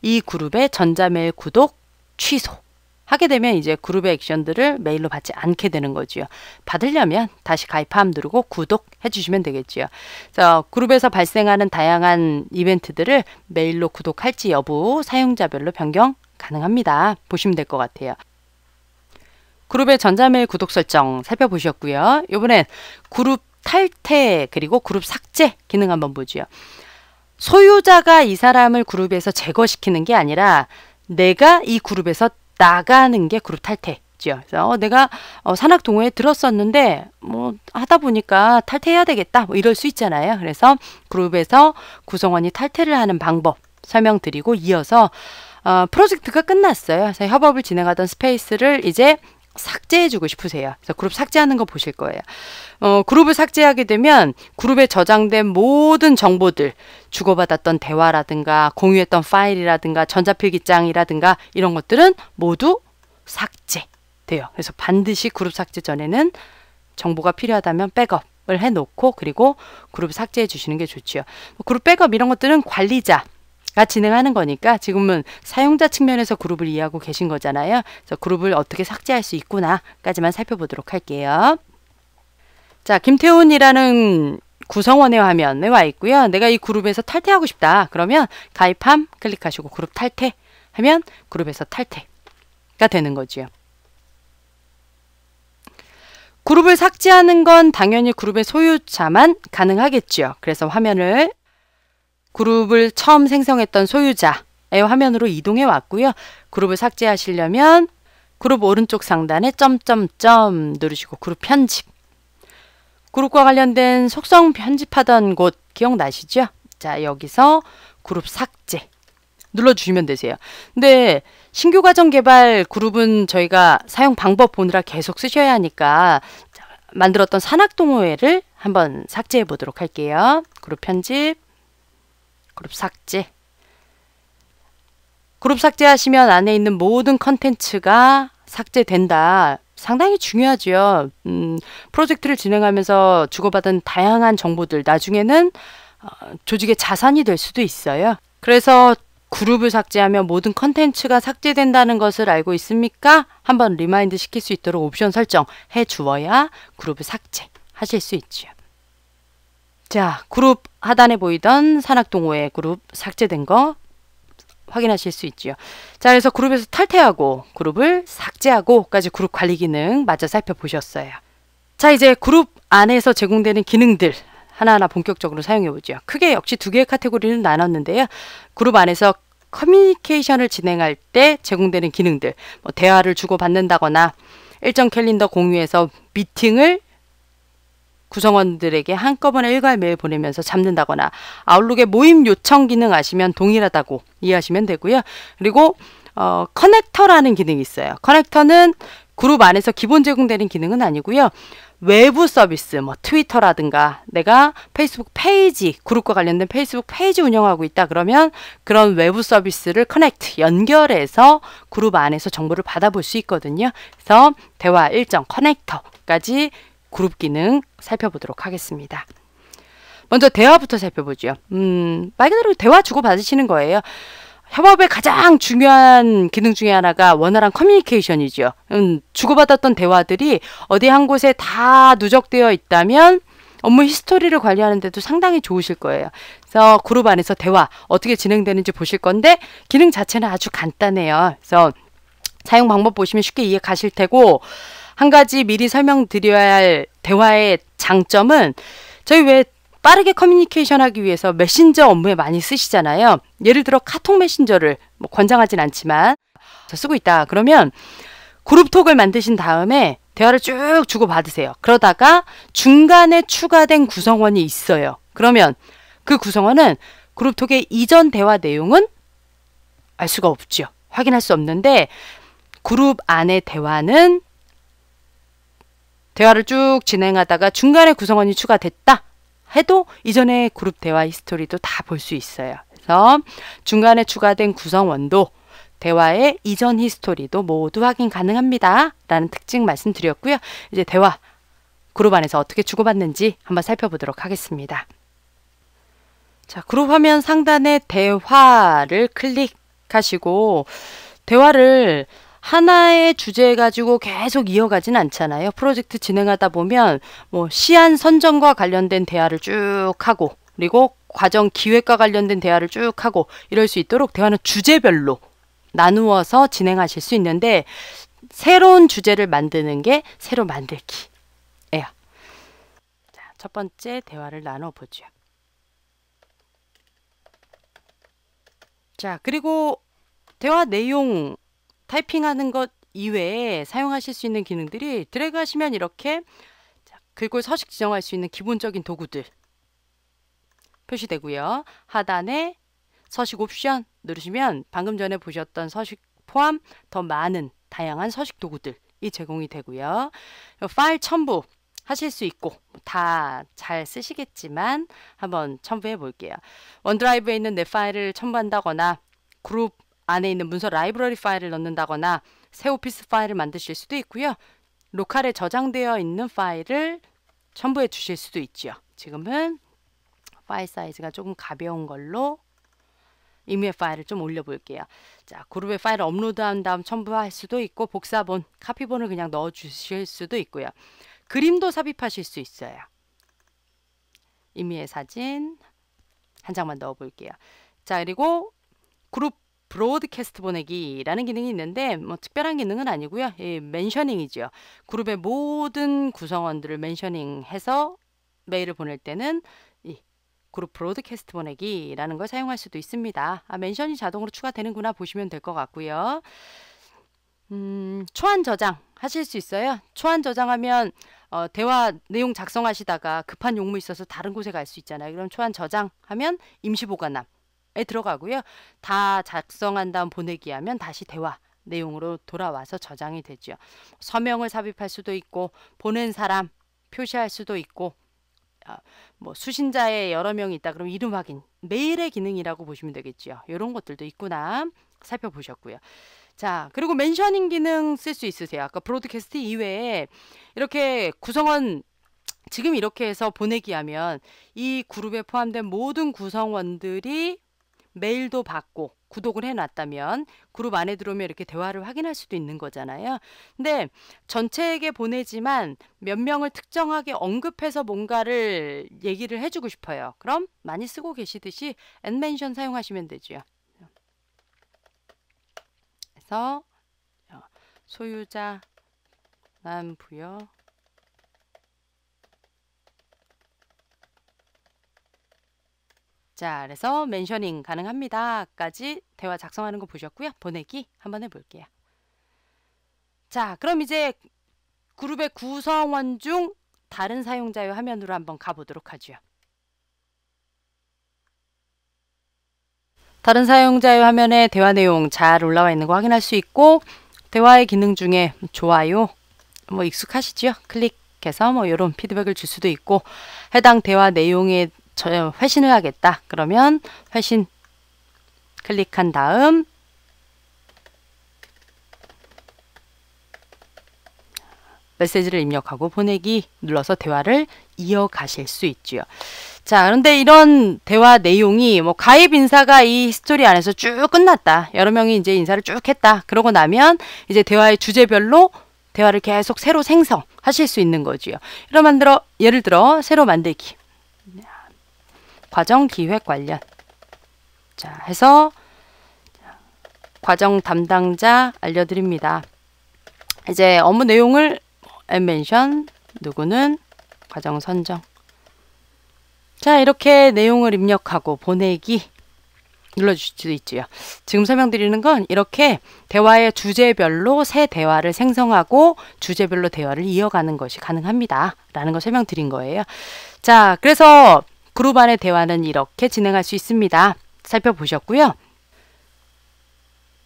이 그룹의 전자메일 구독 취소 하게 되면 이제 그룹의 액션들을 메일로 받지 않게 되는 거지요. 받으려면 다시 가입함 누르고 구독해 주시면 되겠지요. 그래서 그룹에서 발생하는 다양한 이벤트들을 메일로 구독할지 여부 사용자별로 변경 가능합니다. 보시면 될 것 같아요. 그룹의 전자메일 구독 설정 살펴보셨고요. 이번엔 그룹 탈퇴 그리고 그룹 삭제 기능 한번 보죠. 소유자가 이 사람을 그룹에서 제거시키는 게 아니라 내가 이 그룹에서 나가는 게 그룹 탈퇴죠. 그래서 내가 산학 동호회에 들었었는데 뭐 하다 보니까 탈퇴해야 되겠다 뭐 이럴 수 있잖아요. 그래서 그룹에서 구성원이 탈퇴를 하는 방법 설명드리고 이어서 프로젝트가 끝났어요. 그래서 협업을 진행하던 스페이스를 이제 삭제해주고 싶으세요. 그래서 그룹 삭제하는 거 보실 거예요. 그룹을 삭제하게 되면 그룹에 저장된 모든 정보들, 주고받았던 대화라든가 공유했던 파일이라든가 전자필기장이라든가 이런 것들은 모두 삭제돼요. 그래서 반드시 그룹 삭제 전에는 정보가 필요하다면 백업을 해놓고 그리고 그룹 삭제해 주시는 게 좋지요. 그룹 백업 이런 것들은 관리자 가 진행하는 거니까 지금은 사용자 측면에서 그룹을 이해하고 계신 거잖아요. 그래서 그룹을 어떻게 삭제할 수 있구나까지만 살펴보도록 할게요. 자, 김태훈이라는 구성원의 화면에 와 있고요. 내가 이 그룹에서 탈퇴하고 싶다. 그러면 가입함 클릭하시고 그룹 탈퇴 하면 그룹에서 탈퇴가 되는 거지요. 그룹을 삭제하는 건 당연히 그룹의 소유자만 가능하겠죠. 그래서 화면을 그룹을 처음 생성했던 소유자의 화면으로 이동해 왔고요. 그룹을 삭제하시려면 그룹 오른쪽 상단에 점점점 누르시고 그룹 편집. 그룹과 관련된 속성 편집하던 곳 기억나시죠? 자, 여기서 그룹 삭제 눌러주시면 되세요. 근데 신규 과정 개발 그룹은 저희가 사용 방법 보느라 계속 쓰셔야 하니까 만들었던 산학동호회를 한번 삭제해 보도록 할게요. 그룹 편집. 그룹 삭제. 그룹 삭제하시면 안에 있는 모든 컨텐츠가 삭제된다. 상당히 중요하죠. 프로젝트를 진행하면서 주고받은 다양한 정보들 나중에는 조직의 자산이 될 수도 있어요. 그래서 그룹을 삭제하면 모든 컨텐츠가 삭제된다는 것을 알고 있습니까? 한번 리마인드 시킬 수 있도록 옵션 설정해 주어야 그룹을 삭제하실 수 있죠. 자, 그룹 하단에 보이던 산학동호회 그룹 삭제된 거 확인하실 수 있죠. 자, 그래서 그룹에서 탈퇴하고 그룹을 삭제하고까지 그룹 관리 기능 마저 살펴보셨어요. 자, 이제 그룹 안에서 제공되는 기능들 하나하나 본격적으로 사용해보죠. 크게 역시 두 개의 카테고리는 나눴는데요. 그룹 안에서 커뮤니케이션을 진행할 때 제공되는 기능들, 뭐 대화를 주고받는다거나 일정 캘린더 공유해서 미팅을 구성원들에게 한꺼번에 일괄 메일 보내면서 잡는다거나 아웃룩의 모임 요청 기능 아시면 동일하다고 이해하시면 되고요. 그리고 커넥터라는 기능이 있어요. 커넥터는 그룹 안에서 기본 제공되는 기능은 아니고요. 외부 서비스, 뭐 트위터라든가 내가 페이스북 페이지, 그룹과 관련된 페이스북 페이지 운영하고 있다 그러면 그런 외부 서비스를 커넥트, 연결해서 그룹 안에서 정보를 받아볼 수 있거든요. 그래서 대화 일정, 커넥터까지 그룹 기능 살펴보도록 하겠습니다. 먼저 대화부터 살펴보죠. 말 그대로 대화 주고받으시는 거예요. 협업의 가장 중요한 기능 중에 하나가 원활한 커뮤니케이션이죠. 주고받았던 대화들이 어디 한 곳에 다 누적되어 있다면 업무 히스토리를 관리하는 데도 상당히 좋으실 거예요. 그래서 그룹 안에서 대화 어떻게 진행되는지 보실 건데 기능 자체는 아주 간단해요. 그래서 사용 방법 보시면 쉽게 이해 가실 테고 한 가지 미리 설명드려야 할 대화의 장점은 저희 왜 빠르게 커뮤니케이션 하기 위해서 메신저 업무에 많이 쓰시잖아요. 예를 들어 카톡 메신저를 뭐 권장하진 않지만 쓰고 있다. 그러면 그룹톡을 만드신 다음에 대화를 쭉 주고받으세요. 그러다가 중간에 추가된 구성원이 있어요. 그러면 그 구성원은 그룹톡의 이전 대화 내용은 알 수가 없죠. 확인할 수 없는데 그룹 안의 대화는 대화를 쭉 진행하다가 중간에 구성원이 추가됐다 해도 이전의 그룹 대화 히스토리도 다 볼 수 있어요. 그래서 중간에 추가된 구성원도 대화의 이전 히스토리도 모두 확인 가능합니다. 라는 특징 말씀드렸고요. 이제 대화 그룹 안에서 어떻게 주고받는지 한번 살펴보도록 하겠습니다. 자, 그룹 화면 상단에 대화를 클릭하시고 대화를 하나의 주제 가지고 계속 이어가진 않잖아요. 프로젝트 진행하다 보면 뭐 시안 선정과 관련된 대화를 쭉 하고 그리고 과정 기획과 관련된 대화를 쭉 하고 이럴 수 있도록 대화는 주제별로 나누어서 진행하실 수 있는데 새로운 주제를 만드는 게 새로 만들기예요. 자, 첫 번째 대화를 나눠보죠. 자, 그리고 대화 내용 타이핑하는 것 이외에 사용하실 수 있는 기능들이 드래그 하시면 이렇게 글꼴 서식 지정할 수 있는 기본적인 도구들 표시되고요. 하단에 서식 옵션 누르시면 방금 전에 보셨던 서식 포함 더 많은 다양한 서식 도구들이 제공이 되고요. 파일 첨부 하실 수 있고 다 잘 쓰시겠지만 한번 첨부해 볼게요. 원드라이브에 있는 내 파일을 첨부한다거나 그룹 안에 있는 문서 라이브러리 파일을 넣는다거나 새 오피스 파일을 만드실 수도 있고요. 로컬에 저장되어 있는 파일을 첨부해 주실 수도 있죠. 지금은 파일 사이즈가 조금 가벼운 걸로 이메일 파일을 좀 올려볼게요. 자, 그룹에 파일을 업로드한 다음 첨부할 수도 있고 복사본, 카피본을 그냥 넣어 주실 수도 있고요. 그림도 삽입하실 수 있어요. 이미의 사진 한 장만 넣어 볼게요. 자, 그리고 그룹 브로드캐스트 보내기라는 기능이 있는데 뭐 특별한 기능은 아니고요. 멘셔닝이죠. 그룹의 모든 구성원들을 멘셔닝해서 메일을 보낼 때는 이 그룹 브로드캐스트 보내기라는 걸 사용할 수도 있습니다. 멘션이 자동으로 추가되는구나 보시면 될 것 같고요. 초안 저장 하실 수 있어요. 초안 저장하면 대화 내용 작성하시다가 급한 용무 있어서 다른 곳에 갈 수 있잖아요. 그럼 초안 저장하면 임시 보관함 에 들어가고요. 다 작성한 다음 보내기 하면 다시 대화 내용으로 돌아와서 저장이 되죠. 서명을 삽입할 수도 있고 보낸 사람 표시할 수도 있고 뭐 수신자에 여러 명이 있다 그럼 이름 확인 메일의 기능이라고 보시면 되겠죠. 이런 것들도 있구나 살펴보셨고요. 자, 그리고 멘셔닝 기능 쓸 수 있으세요. 아까 브로드캐스트 이외에 이렇게 구성원 지금 이렇게 해서 보내기 하면 이 그룹에 포함된 모든 구성원들이 메일도 받고 구독을 해놨다면 그룹 안에 들어오면 이렇게 대화를 확인할 수도 있는 거잖아요. 근데 전체에게 보내지만 몇 명을 특정하게 언급해서 뭔가를 얘기를 해주고 싶어요. 그럼 많이 쓰고 계시듯이 @mention 사용하시면 되죠. 그래서 소유자 난 부여 자, 그래서 멘셔닝 가능합니다. 까지 대화 작성하는 거 보셨고요. 보내기 한번 해볼게요. 자, 그럼 이제 그룹의 구성원 중 다른 사용자의 화면으로 한번 가보도록 하죠. 다른 사용자의 화면에 대화 내용 잘 올라와 있는 거 확인할 수 있고, 대화의 기능 중에 좋아요, 뭐 익숙하시죠? 클릭해서 뭐 이런 피드백을 줄 수도 있고, 해당 대화 내용에 회신을 하겠다 그러면 회신 클릭한 다음 메시지를 입력하고 보내기 눌러서 대화를 이어가실 수 있죠. 자, 그런데 이런 대화 내용이 뭐 가입 인사가 이 스토리 안에서 쭉 끝났다. 여러 명이 이제 인사를 쭉 했다. 그러고 나면 이제 대화의 주제별로 대화를 계속 새로 생성하실 수 있는 거지요. 예를 들어 새로 만들기. 과정 기획 관련. 자, 해서 과정 담당자 알려드립니다. 이제 업무 내용을 멘션, 누구는 과정 선정. 자, 이렇게 내용을 입력하고 보내기 눌러주실 수도 있지요. 지금 설명드리는 건 이렇게 대화의 주제별로 새 대화를 생성하고 주제별로 대화를 이어가는 것이 가능합니다. 라는 걸 설명드린 거예요. 자, 그래서 그룹 안의 대화는 이렇게 진행할 수 있습니다. 살펴보셨고요.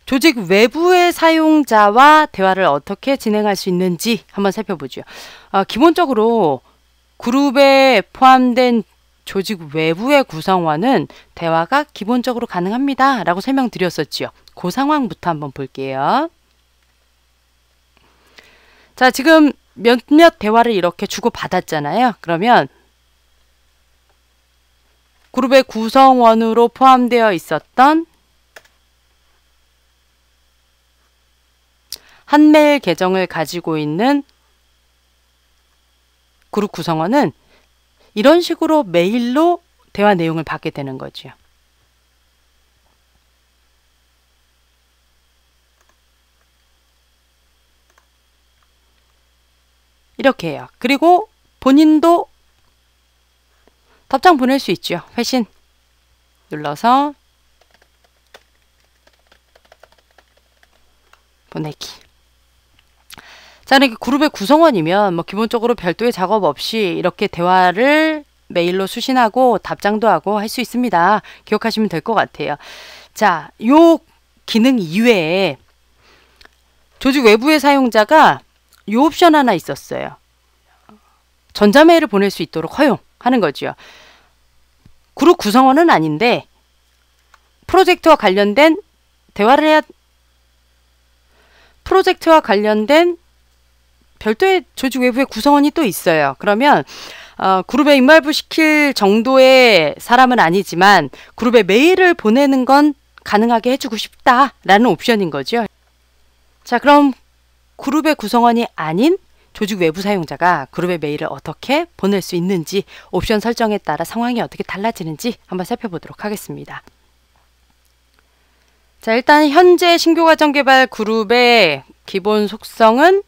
조직 외부의 사용자와 대화를 어떻게 진행할 수 있는지 한번 살펴보죠. 기본적으로 그룹에 포함된 조직 외부의 구성원은 대화가 기본적으로 가능합니다. 라고 설명드렸었지요. 그 상황부터 한번 볼게요. 자, 지금 몇몇 대화를 이렇게 주고받았잖아요. 그러면 그룹의 구성원으로 포함되어 있었던 한 메일 계정을 가지고 있는 그룹 구성원은 이런 식으로 메일로 대화 내용을 받게 되는 거죠. 이렇게 해요. 그리고 본인도 답장 보낼 수 있죠. 회신 눌러서 보내기. 자, 이렇게 그룹의 구성원이면 뭐 기본적으로 별도의 작업 없이 이렇게 대화를 메일로 수신하고 답장도 하고 할 수 있습니다. 기억하시면 될 것 같아요. 자, 요 기능 이외에 조직 외부의 사용자가 요 옵션 하나 있었어요. 전자메일을 보낼 수 있도록 허용하는 거죠. 그룹 구성원은 아닌데 프로젝트와 관련된 별도의 조직 외부의 구성원이 또 있어요. 그러면 그룹에 인발부시킬 정도의 사람은 아니지만 그룹에 메일을 보내는 건 가능하게 해주고 싶다라는 옵션인 거죠. 자, 그럼 그룹의 구성원이 아닌 조직 외부 사용자가 그룹의 메일을 어떻게 보낼 수 있는지 옵션 설정에 따라 상황이 어떻게 달라지는지 한번 살펴보도록 하겠습니다. 자, 일단 현재 신규 과정 개발 그룹의 기본 속성은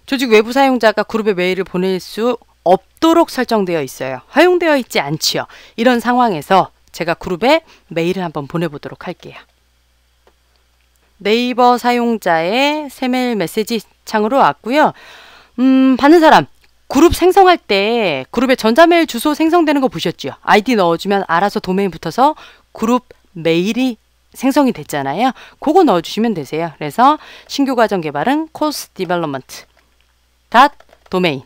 조직 외부 사용자가 그룹에 메일을 보낼 수 없도록 설정되어 있어요. 허용되어 있지 않지요. 이런 상황에서 제가 그룹에 메일을 한번 보내보도록 할게요. 네이버 사용자의 새메일 메시지 창으로 왔고요. 받는 사람, 그룹 생성할 때 그룹에 전자메일 주소 생성되는 거 보셨죠? 아이디 넣어주면 알아서 도메인 붙어서 그룹 메일이 생성이 됐잖아요. 그거 넣어주시면 되세요. 그래서 신규 과정 개발은 course development domain.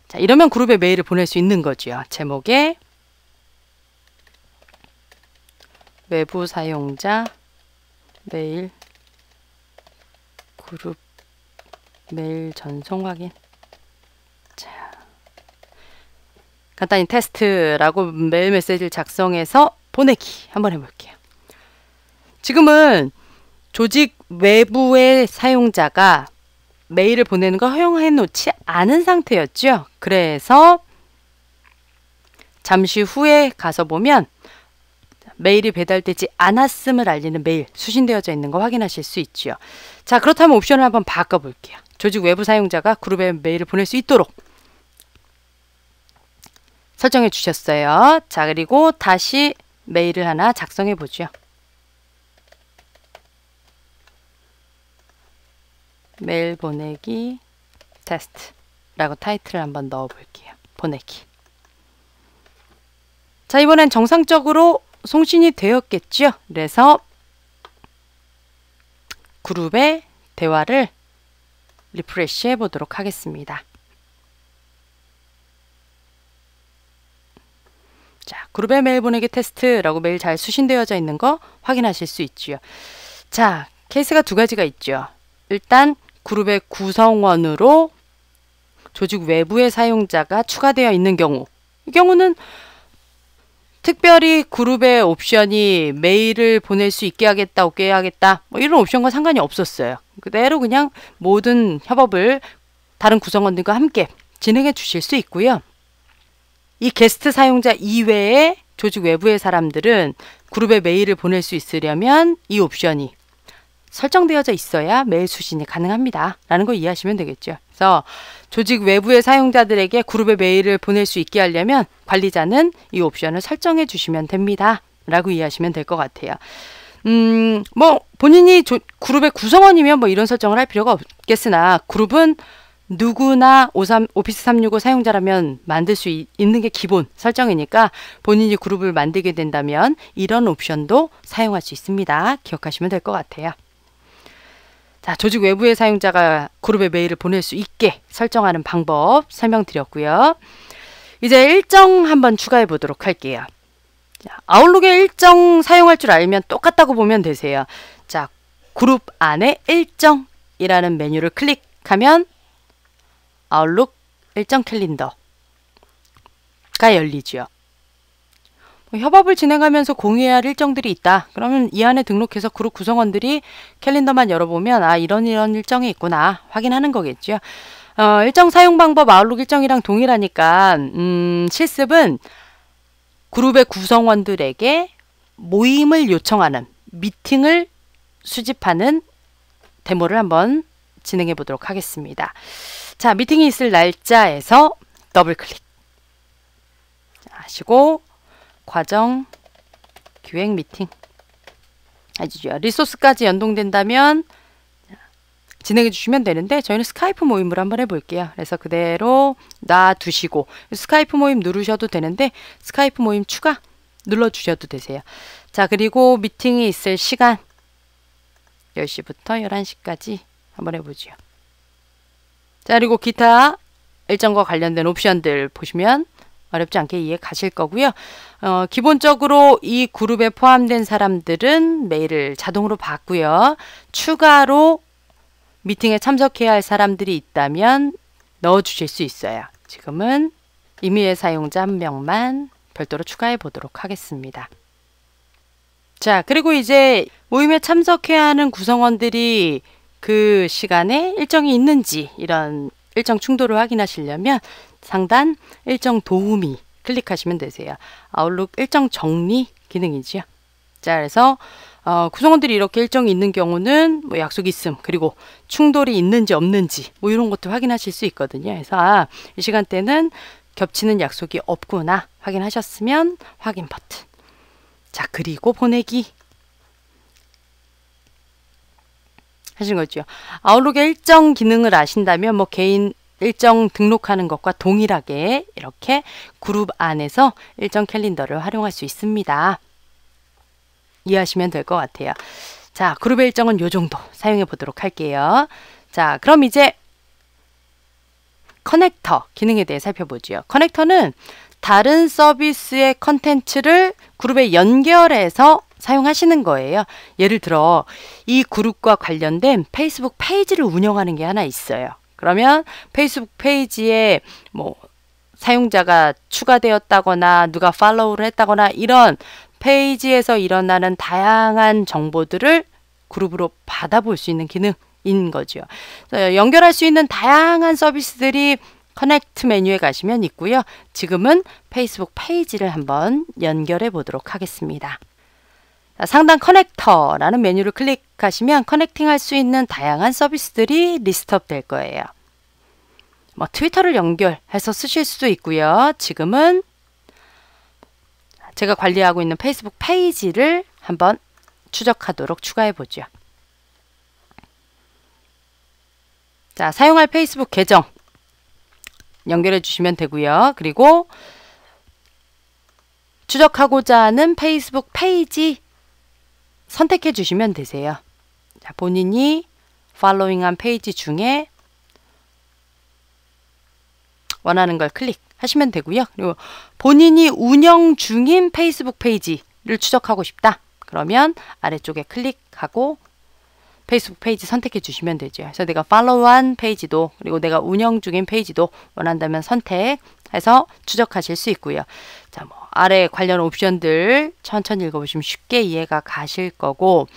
자, 이러면 그룹에 메일을 보낼 수 있는 거죠. 제목에 외부 사용자 메일 그룹 메일 전송 확인. 자, 간단히 테스트라고 메일 메시지를 작성해서 보내기 한번 해볼게요. 지금은 조직 외부의 사용자가 메일을 보내는 거 허용해 놓지 않은 상태였죠. 그래서 잠시 후에 가서 보면 메일이 배달되지 않았음을 알리는 메일 수신되어져 있는 거 확인하실 수 있죠. 자, 그렇다면 옵션을 한번 바꿔볼게요. 조직 외부 사용자가 그룹에 메일을 보낼 수 있도록 설정해 주셨어요. 자, 그리고 다시 메일을 하나 작성해 보죠. 메일 보내기 테스트라고 타이틀을 한번 넣어 볼게요. 보내기. 자, 이번엔 정상적으로 송신이 되었겠죠? 그래서 그룹의 대화를 리프레시 해 보도록 하겠습니다. 자, 그룹의 메일 보내기 테스트라고 메일 잘 수신되어져 있는 거 확인하실 수 있죠. 자, 케이스가 두 가지가 있죠. 일단 그룹의 구성원으로 조직 외부의 사용자가 추가되어 있는 경우, 이 경우는 특별히 그룹의 옵션이 메일을 보낼 수 있게 하겠다, 없게 하겠다, 뭐 이런 옵션과 상관이 없었어요. 그대로 그냥 모든 협업을 다른 구성원들과 함께 진행해 주실 수 있고요. 이 게스트 사용자 이외에 조직 외부의 사람들은 그룹에 메일을 보낼 수 있으려면 이 옵션이 설정되어져 있어야 메일 수신이 가능합니다. 라는 거 이해하시면 되겠죠. 그래서 조직 외부의 사용자들에게 그룹에 메일을 보낼 수 있게 하려면 관리자는 이 옵션을 설정해 주시면 됩니다. 라고 이해하시면 될 것 같아요. 뭐 본인이 그룹의 구성원이면 뭐 이런 설정을 할 필요가 없겠으나 그룹은 누구나 오피스 365 사용자라면 만들 수 있는 게 기본 설정이니까 본인이 그룹을 만들게 된다면 이런 옵션도 사용할 수 있습니다. 기억하시면 될 것 같아요. 자, 조직 외부의 사용자가 그룹에 메일을 보낼 수 있게 설정하는 방법 설명드렸고요. 이제 일정 한번 추가해 보도록 할게요. 자, 아웃룩의 일정 사용할 줄 알면 똑같다고 보면 되세요. 자, 그룹 안에 일정이라는 메뉴를 클릭하면 아웃룩 일정 캘린더가 열리죠. 협업을 진행하면서 공유해야 할 일정들이 있다. 그러면 이 안에 등록해서 그룹 구성원들이 캘린더만 열어보면 아, 이런 일정이 있구나 확인하는 거겠죠. 일정 사용 방법 아웃룩 일정이랑 동일하니까 실습은 그룹의 구성원들에게 모임을 요청하는 미팅을 수집하는 데모를 한번 진행해 보도록 하겠습니다. 자, 미팅이 있을 날짜에서 더블 클릭 하시고 과정 기획 미팅 해주죠. 리소스까지 연동된다면 진행해 주시면 되는데 저희는 스카이프 모임으로 한번 해볼게요. 그래서 그대로 놔두시고 스카이프 모임 누르셔도 되는데 스카이프 모임 추가 눌러주셔도 되세요. 자, 그리고 미팅이 있을 시간 10시부터 11시까지 한번 해보죠. 자, 그리고 기타 일정과 관련된 옵션들 보시면 어렵지 않게 이해 가실 거고요. 기본적으로 이 그룹에 포함된 사람들은 메일을 자동으로 받고요. 추가로 미팅에 참석해야 할 사람들이 있다면 넣어주실 수 있어요. 지금은 임의의 사용자 1명만 별도로 추가해 보도록 하겠습니다. 자, 그리고 이제 모임에 참석해야 하는 구성원들이 그 시간에 일정이 있는지 이런 일정 충돌을 확인하시려면 상단 일정 도우미 클릭하시면 되세요. 아웃룩 일정 정리 기능이죠. 자, 그래서 구성원들이 이렇게 일정이 있는 경우는 뭐 약속이 있음 그리고 충돌이 있는지 없는지 뭐 이런 것도 확인하실 수 있거든요. 그래서 이 시간대는 겹치는 약속이 없구나 확인하셨으면 확인 버튼. 자, 그리고 보내기 하신 거죠. 아웃룩의 일정 기능을 아신다면 뭐 개인 일정 등록하는 것과 동일하게 이렇게 그룹 안에서 일정 캘린더를 활용할 수 있습니다. 이해하시면 될 것 같아요. 자, 그룹의 일정은 요 정도 사용해 보도록 할게요. 자, 그럼 이제 커넥터 기능에 대해 살펴보죠. 커넥터는 다른 서비스의 컨텐츠를 그룹에 연결해서 사용하시는 거예요. 예를 들어 이 그룹과 관련된 페이스북 페이지를 운영하는 게 하나 있어요. 그러면 페이스북 페이지에 뭐 사용자가 추가되었다거나 누가 팔로우를 했다거나 이런 페이지에서 일어나는 다양한 정보들을 그룹으로 받아볼 수 있는 기능인 거죠. 연결할 수 있는 다양한 서비스들이 커넥트 메뉴에 가시면 있고요. 지금은 페이스북 페이지를 한번 연결해 보도록 하겠습니다. 상단 커넥터라는 메뉴를 클릭하시면 커넥팅할 수 있는 다양한 서비스들이 리스트업 될 거예요. 뭐 트위터를 연결해서 쓰실 수도 있고요. 지금은 제가 관리하고 있는 페이스북 페이지를 한번 추적하도록 추가해 보죠. 자, 사용할 페이스북 계정 연결해 주시면 되고요. 그리고 추적하고자 하는 페이스북 페이지 선택해 주시면 되세요. 자, 본인이 팔로잉한 페이지 중에 원하는 걸 클릭하시면 되고요. 그리고 본인이 운영 중인 페이스북 페이지를 추적하고 싶다. 그러면 아래쪽에 클릭하고 페이스북 페이지 선택해 주시면 되죠. 그래서 내가 팔로우한 페이지도 그리고 내가 운영 중인 페이지도 원한다면 선택해서 추적하실 수 있고요. 자, 뭐 아래 관련 옵션들 천천히 읽어보시면 쉽게 이해가 가실 거고,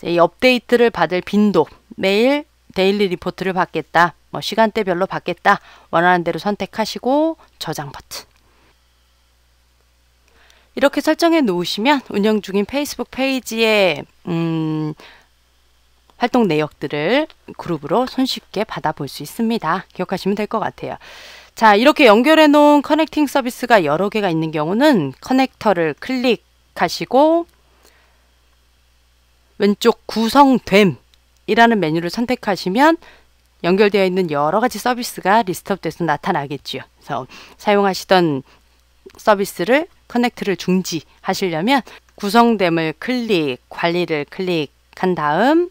이 업데이트를 받을 빈도, 매일 데일리 리포트를 받겠다, 뭐 시간대별로 받겠다, 원하는 대로 선택하시고 저장 버튼. 이렇게 설정해 놓으시면 운영 중인 페이스북 페이지에 활동 내역들을 그룹으로 손쉽게 받아볼 수 있습니다. 기억하시면 될 것 같아요. 자, 이렇게 연결해 놓은 커넥팅 서비스가 여러 개가 있는 경우는 커넥터를 클릭하시고 왼쪽 구성됨이라는 메뉴를 선택하시면 연결되어 있는 여러 가지 서비스가 리스트업돼서 나타나겠죠. 그래서 사용하시던 서비스를 커넥트를 중지하시려면 구성됨을 클릭, 관리를 클릭한 다음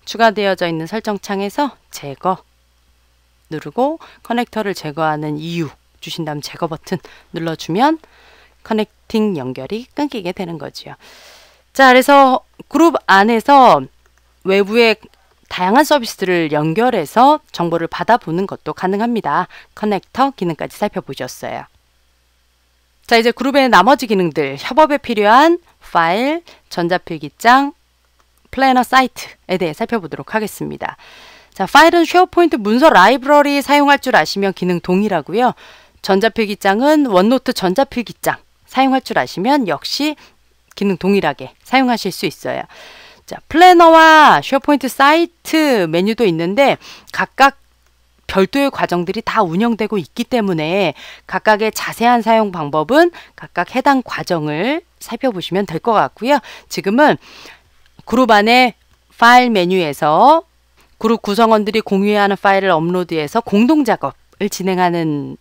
추가되어져 있는 설정 창에서 제거 누르고 커넥터를 제거하는 이유 주신 다음 제거 버튼 눌러주면 커넥팅 연결이 끊기게 되는 거죠. 자, 그래서 그룹 안에서 외부의 다양한 서비스들을 연결해서 정보를 받아보는 것도 가능합니다. 커넥터 기능까지 살펴보셨어요. 자, 이제 그룹의 나머지 기능들, 협업에 필요한 파일, 전자필기장, 플래너 사이트에 대해 살펴보도록 하겠습니다. 자, 파일은 쉐어포인트 문서 라이브러리 사용할 줄 아시면 기능 동일하고요. 전자필기장은 원노트 전자필기장 사용할 줄 아시면 역시 기능 동일하게 사용하실 수 있어요. 자, 플래너와 쉐어포인트 사이트 메뉴도 있는데 각각 별도의 과정들이 다 운영되고 있기 때문에 각각의 자세한 사용 방법은 각각 해당 과정을 살펴보시면 될 것 같고요. 지금은 그룹 안에 파일 메뉴에서 그룹 구성원들이 공유해야 하는 파일을 업로드해서 공동 작업을 진행하는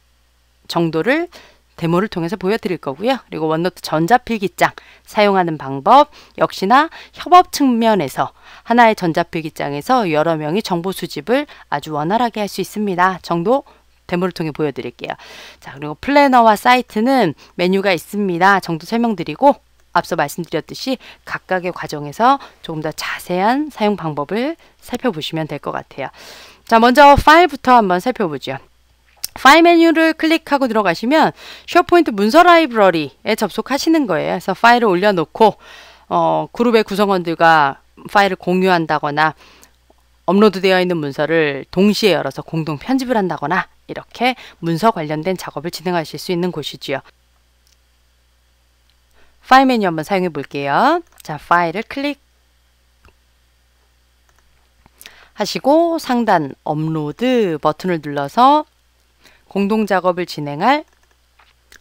정도를 데모를 통해서 보여드릴 거고요. 그리고 원노트 전자필기장 사용하는 방법 역시나 협업 측면에서 하나의 전자필기장에서 여러 명이 정보 수집을 아주 원활하게 할 수 있습니다. 정도 데모를 통해 보여드릴게요. 자, 그리고 플래너와 사이트는 메뉴가 있습니다. 정도 설명드리고 앞서 말씀드렸듯이 각각의 과정에서 조금 더 자세한 사용 방법을 살펴보시면 될 것 같아요. 자, 먼저 파일부터 한번 살펴보죠. 파일 메뉴를 클릭하고 들어가시면 쉐어포인트 문서 라이브러리에 접속하시는 거예요. 그래서 파일을 올려놓고 그룹의 구성원들과 파일을 공유한다거나 업로드되어 있는 문서를 동시에 열어서 공동 편집을 한다거나 이렇게 문서 관련된 작업을 진행하실 수 있는 곳이지요. 파일 메뉴 한번 사용해 볼게요. 자, 파일을 클릭 하시고 상단 업로드 버튼을 눌러서 공동 작업을 진행할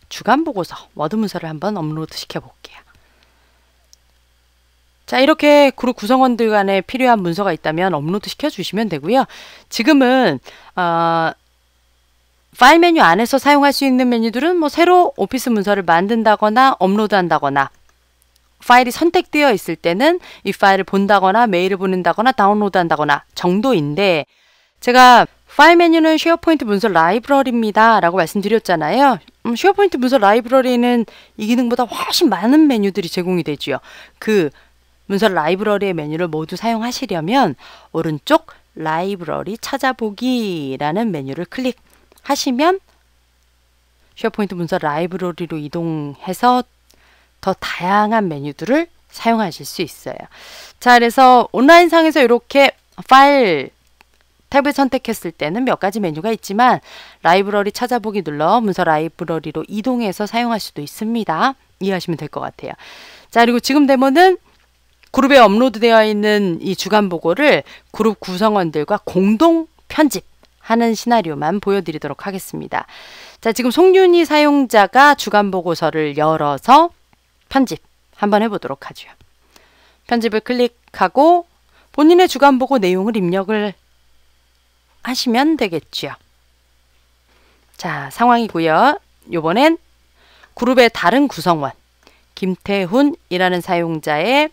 주간 보고서 워드 문서를 한번 업로드 시켜 볼게요. 자, 이렇게 그룹 구성원들 간에 필요한 문서가 있다면 업로드 시켜 주시면 되고요. 지금은 파일 메뉴 안에서 사용할 수 있는 메뉴들은 뭐 새로 오피스 문서를 만든다거나 업로드한다거나 파일이 선택되어 있을 때는 이 파일을 본다거나 메일을 보낸다거나 다운로드한다거나 정도인데, 제가 파일 메뉴는 쉐어포인트 문서 라이브러리입니다 라고 말씀드렸잖아요. 쉐어포인트 문서 라이브러리는 이 기능보다 훨씬 많은 메뉴들이 제공이 되죠. 그 문서 라이브러리의 메뉴를 모두 사용하시려면 오른쪽 라이브러리 찾아보기라는 메뉴를 클릭하시면 쉐어포인트 문서 라이브러리로 이동해서 더 다양한 메뉴들을 사용하실 수 있어요. 자, 그래서 온라인상에서 이렇게 파일 탭을 선택했을 때는 몇 가지 메뉴가 있지만 라이브러리 찾아보기 눌러 문서 라이브러리로 이동해서 사용할 수도 있습니다. 이해하시면 될 것 같아요. 자, 그리고 지금 데모는 그룹에 업로드되어 있는 이 주간 보고를 그룹 구성원들과 공동 편집하는 시나리오만 보여드리도록 하겠습니다. 자, 지금 송윤희 사용자가 주간 보고서를 열어서 편집 한번 해보도록 하죠. 편집을 클릭하고 본인의 주간 보고 내용을 입력을 하시면 되겠죠. 자, 상황이고요. 요번엔 그룹의 다른 구성원 김태훈이라는 사용자의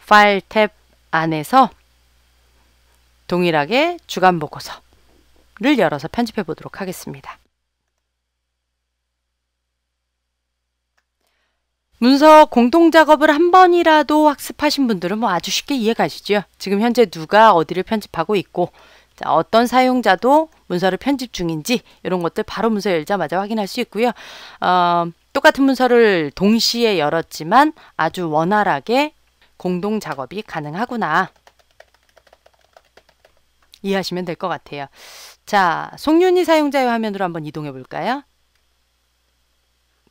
파일 탭 안에서 동일하게 주간 보고서를 열어서 편집해 보도록 하겠습니다. 문서 공동작업을 한 번이라도 학습하신 분들은 뭐 아주 쉽게 이해가시죠? 지금 현재 누가 어디를 편집하고 있고 어떤 사용자도 문서를 편집 중인지 이런 것들 바로 문서 열자마자 확인할 수 있고요. 똑같은 문서를 동시에 열었지만 아주 원활하게 공동작업이 가능하구나 이해하시면 될 것 같아요. 자, 송윤희 사용자의 화면으로 한번 이동해 볼까요?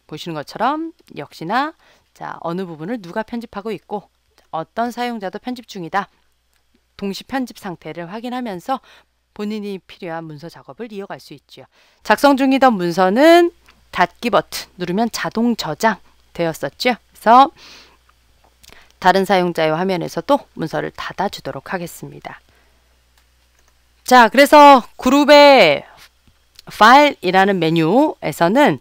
보시는 것처럼 역시나 자, 어느 부분을 누가 편집하고 있고 어떤 사용자도 편집 중이다. 동시 편집 상태를 확인하면서 본인이 필요한 문서 작업을 이어갈 수 있죠. 작성 중이던 문서는 닫기 버튼 누르면 자동 저장 되었었죠. 그래서 다른 사용자의 화면에서도 문서를 닫아주도록 하겠습니다. 자, 그래서 그룹의 파일이라는 메뉴에서는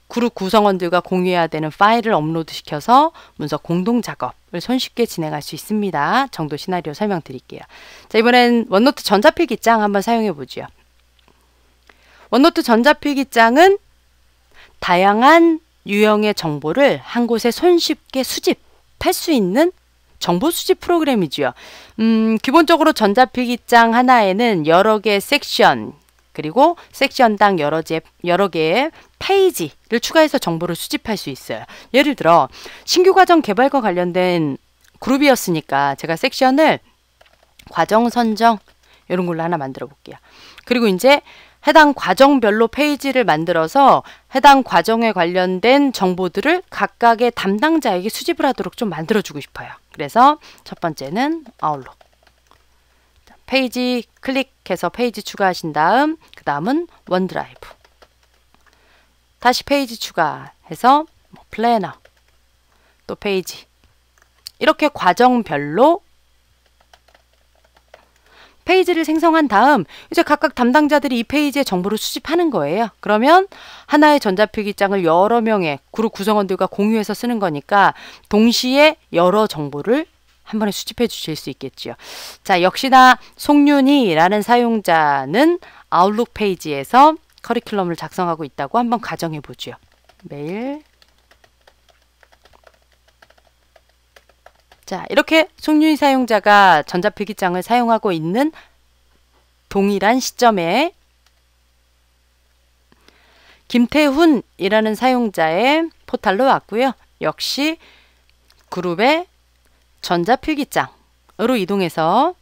그룹 구성원들과 공유해야 되는 파일을 업로드시켜서 문서 공동작업을 손쉽게 진행할 수 있습니다. 정도 시나리오 설명드릴게요. 자, 이번엔 원노트 전자필기장 한번 사용해 보죠. 원노트 전자필기장은 다양한 유형의 정보를 한 곳에 손쉽게 수집할 수 있는 정보 수집 프로그램이죠. 기본적으로 전자필기장 하나에는 여러 개의 섹션 그리고 섹션당 여러 개의 페이지를 추가해서 정보를 수집할 수 있어요. 예를 들어 신규 과정 개발과 관련된 그룹이었으니까 제가 섹션을 과정 선정 이런 걸로 하나 만들어 볼게요. 그리고 이제 해당 과정별로 페이지를 만들어서 해당 과정에 관련된 정보들을 각각의 담당자에게 수집을 하도록 좀 만들어주고 싶어요. 그래서 첫 번째는 아웃룩. 페이지 클릭해서 페이지 추가하신 다음 그 다음은 원드라이브. 다시 페이지 추가해서 플래너. 또 페이지. 이렇게 과정별로 페이지를 생성한 다음 이제 각각 담당자들이 이 페이지의 정보를 수집하는 거예요. 그러면 하나의 전자필기장을 여러 명의 그룹 구성원들과 공유해서 쓰는 거니까 동시에 여러 정보를 한 번에 수집해 주실 수 있겠죠. 자, 역시나 송윤희라는 사용자는 아웃룩 페이지에서 커리큘럼을 작성하고 있다고 한번 가정해 보죠. 메일. 자, 이렇게 송윤희 사용자가 전자필기장을 사용하고 있는 동일한 시점에 김태훈이라는 사용자의 포탈로 왔고요. 역시 그룹의 전자필기장으로 이동해서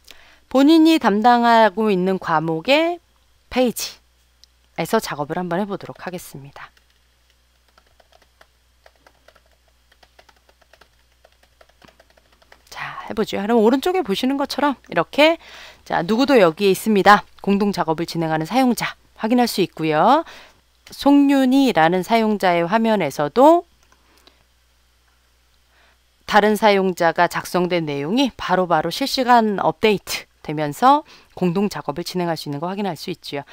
본인이 담당하고 있는 과목의 페이지에서 작업을 한번 해보도록 하겠습니다. 자, 해보죠. 그럼 오른쪽에 보시는 것처럼 이렇게 자, 누구도 여기에 있습니다. 공동 작업을 진행하는 사용자 확인할 수 있고요. 송윤희라는 사용자의 화면에서도 다른 사용자가 작성된 내용이 바로바로 실시간 업데이트 되면서 공동 작업을 진행할 수 있는 거 확인할 수 있죠.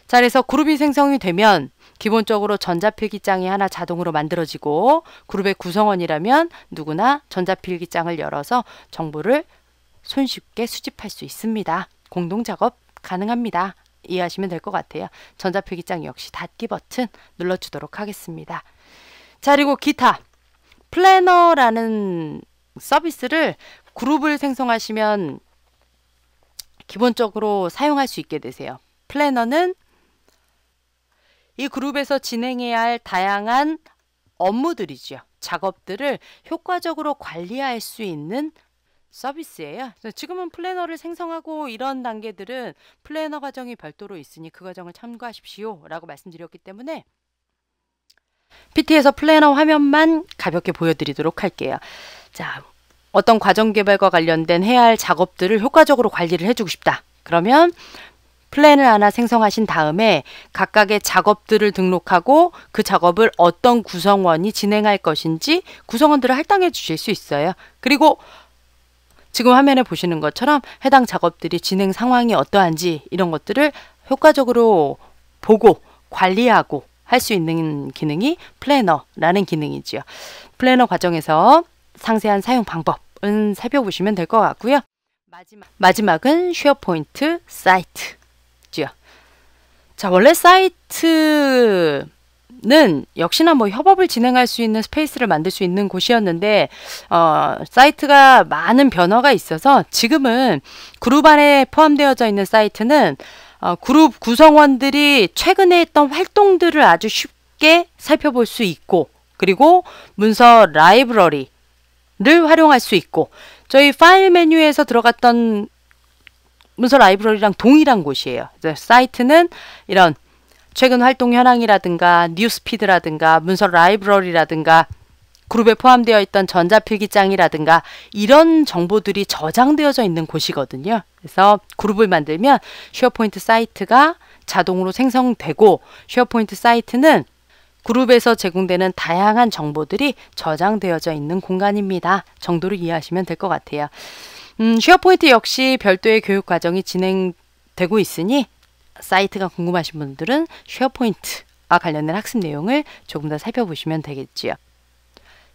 자, 그래서 그룹이 생성이 되면 기본적으로 전자필기장이 하나 자동으로 만들어지고 그룹의 구성원이라면 누구나 전자필기장을 열어서 정보를 손쉽게 수집할 수 있습니다. 공동 작업 가능합니다. 이해하시면 될 것 같아요. 전자필기장 역시 닫기 버튼 눌러주도록 하겠습니다. 자, 그리고 기타. 플래너라는 서비스를 그룹을 생성하시면 기본적으로 사용할 수 있게 되세요. 플래너는 이 그룹에서 진행해야 할 다양한 업무들이죠. 작업들을 효과적으로 관리할 수 있는 서비스예요. 지금은 플래너를 생성하고 이런 단계들은 플래너 과정이 별도로 있으니 그 과정을 참고하십시오 라고 말씀드렸기 때문에 PT에서 플래너 화면만 가볍게 보여드리도록 할게요. 자, 어떤 과정 개발과 관련된 해야 할 작업들을 효과적으로 관리를 해주고 싶다. 그러면 플랜을 하나 생성하신 다음에 각각의 작업들을 등록하고 그 작업을 어떤 구성원이 진행할 것인지 구성원들을 할당해 주실 수 있어요. 그리고 지금 화면에 보시는 것처럼 해당 작업들이 진행 상황이 어떠한지 이런 것들을 효과적으로 보고 관리하고 할 수 있는 기능이 플래너라는 기능이지요. 플래너 과정에서 상세한 사용 방법은 살펴보시면 될 것 같고요. 마지막은 쉐어포인트 사이트지요. 자, 원래 사이트는 역시나 뭐 협업을 진행할 수 있는 스페이스를 만들 수 있는 곳이었는데 사이트가 많은 변화가 있어서 지금은 그룹 안에 포함되어져 있는 사이트는 그룹 구성원들이 최근에 했던 활동들을 아주 쉽게 살펴볼 수 있고, 그리고 문서 라이브러리를 활용할 수 있고, 저희 파일 메뉴에서 들어갔던 문서 라이브러리랑 동일한 곳이에요. 사이트는 이런 최근 활동 현황이라든가 뉴스피드라든가 문서 라이브러리라든가 그룹에 포함되어 있던 전자필기장이라든가 이런 정보들이 저장되어져 있는 곳이거든요. 그래서 그룹을 만들면 쉐어포인트 사이트가 자동으로 생성되고, 쉐어포인트 사이트는 그룹에서 제공되는 다양한 정보들이 저장되어져 있는 공간입니다. 정도로 이해하시면 될 것 같아요. 쉐어포인트 역시 별도의 교육 과정이 진행되고 있으니 사이트가 궁금하신 분들은 쉐어포인트와 관련된 학습 내용을 조금 더 살펴보시면 되겠지요.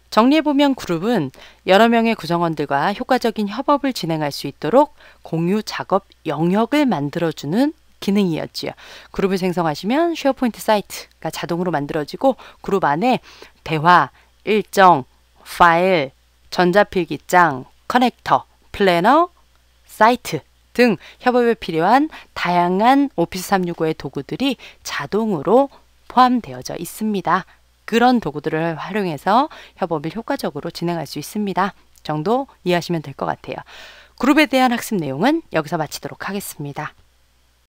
정리해보면 그룹은 여러 명의 구성원들과 효과적인 협업을 진행할 수 있도록 공유 작업 영역을 만들어주는 기능이었지요. 그룹을 생성하시면 쉐어포인트 사이트가 자동으로 만들어지고, 그룹 안에 대화, 일정, 파일, 전자필기장, 커넥터, 플래너, 사이트 등 협업에 필요한 다양한 오피스 365의 도구들이 자동으로 포함되어져 있습니다. 그런 도구들을 활용해서 협업을 효과적으로 진행할 수 있습니다. 정도 이해하시면 될 것 같아요. 그룹에 대한 학습 내용은 여기서 마치도록 하겠습니다.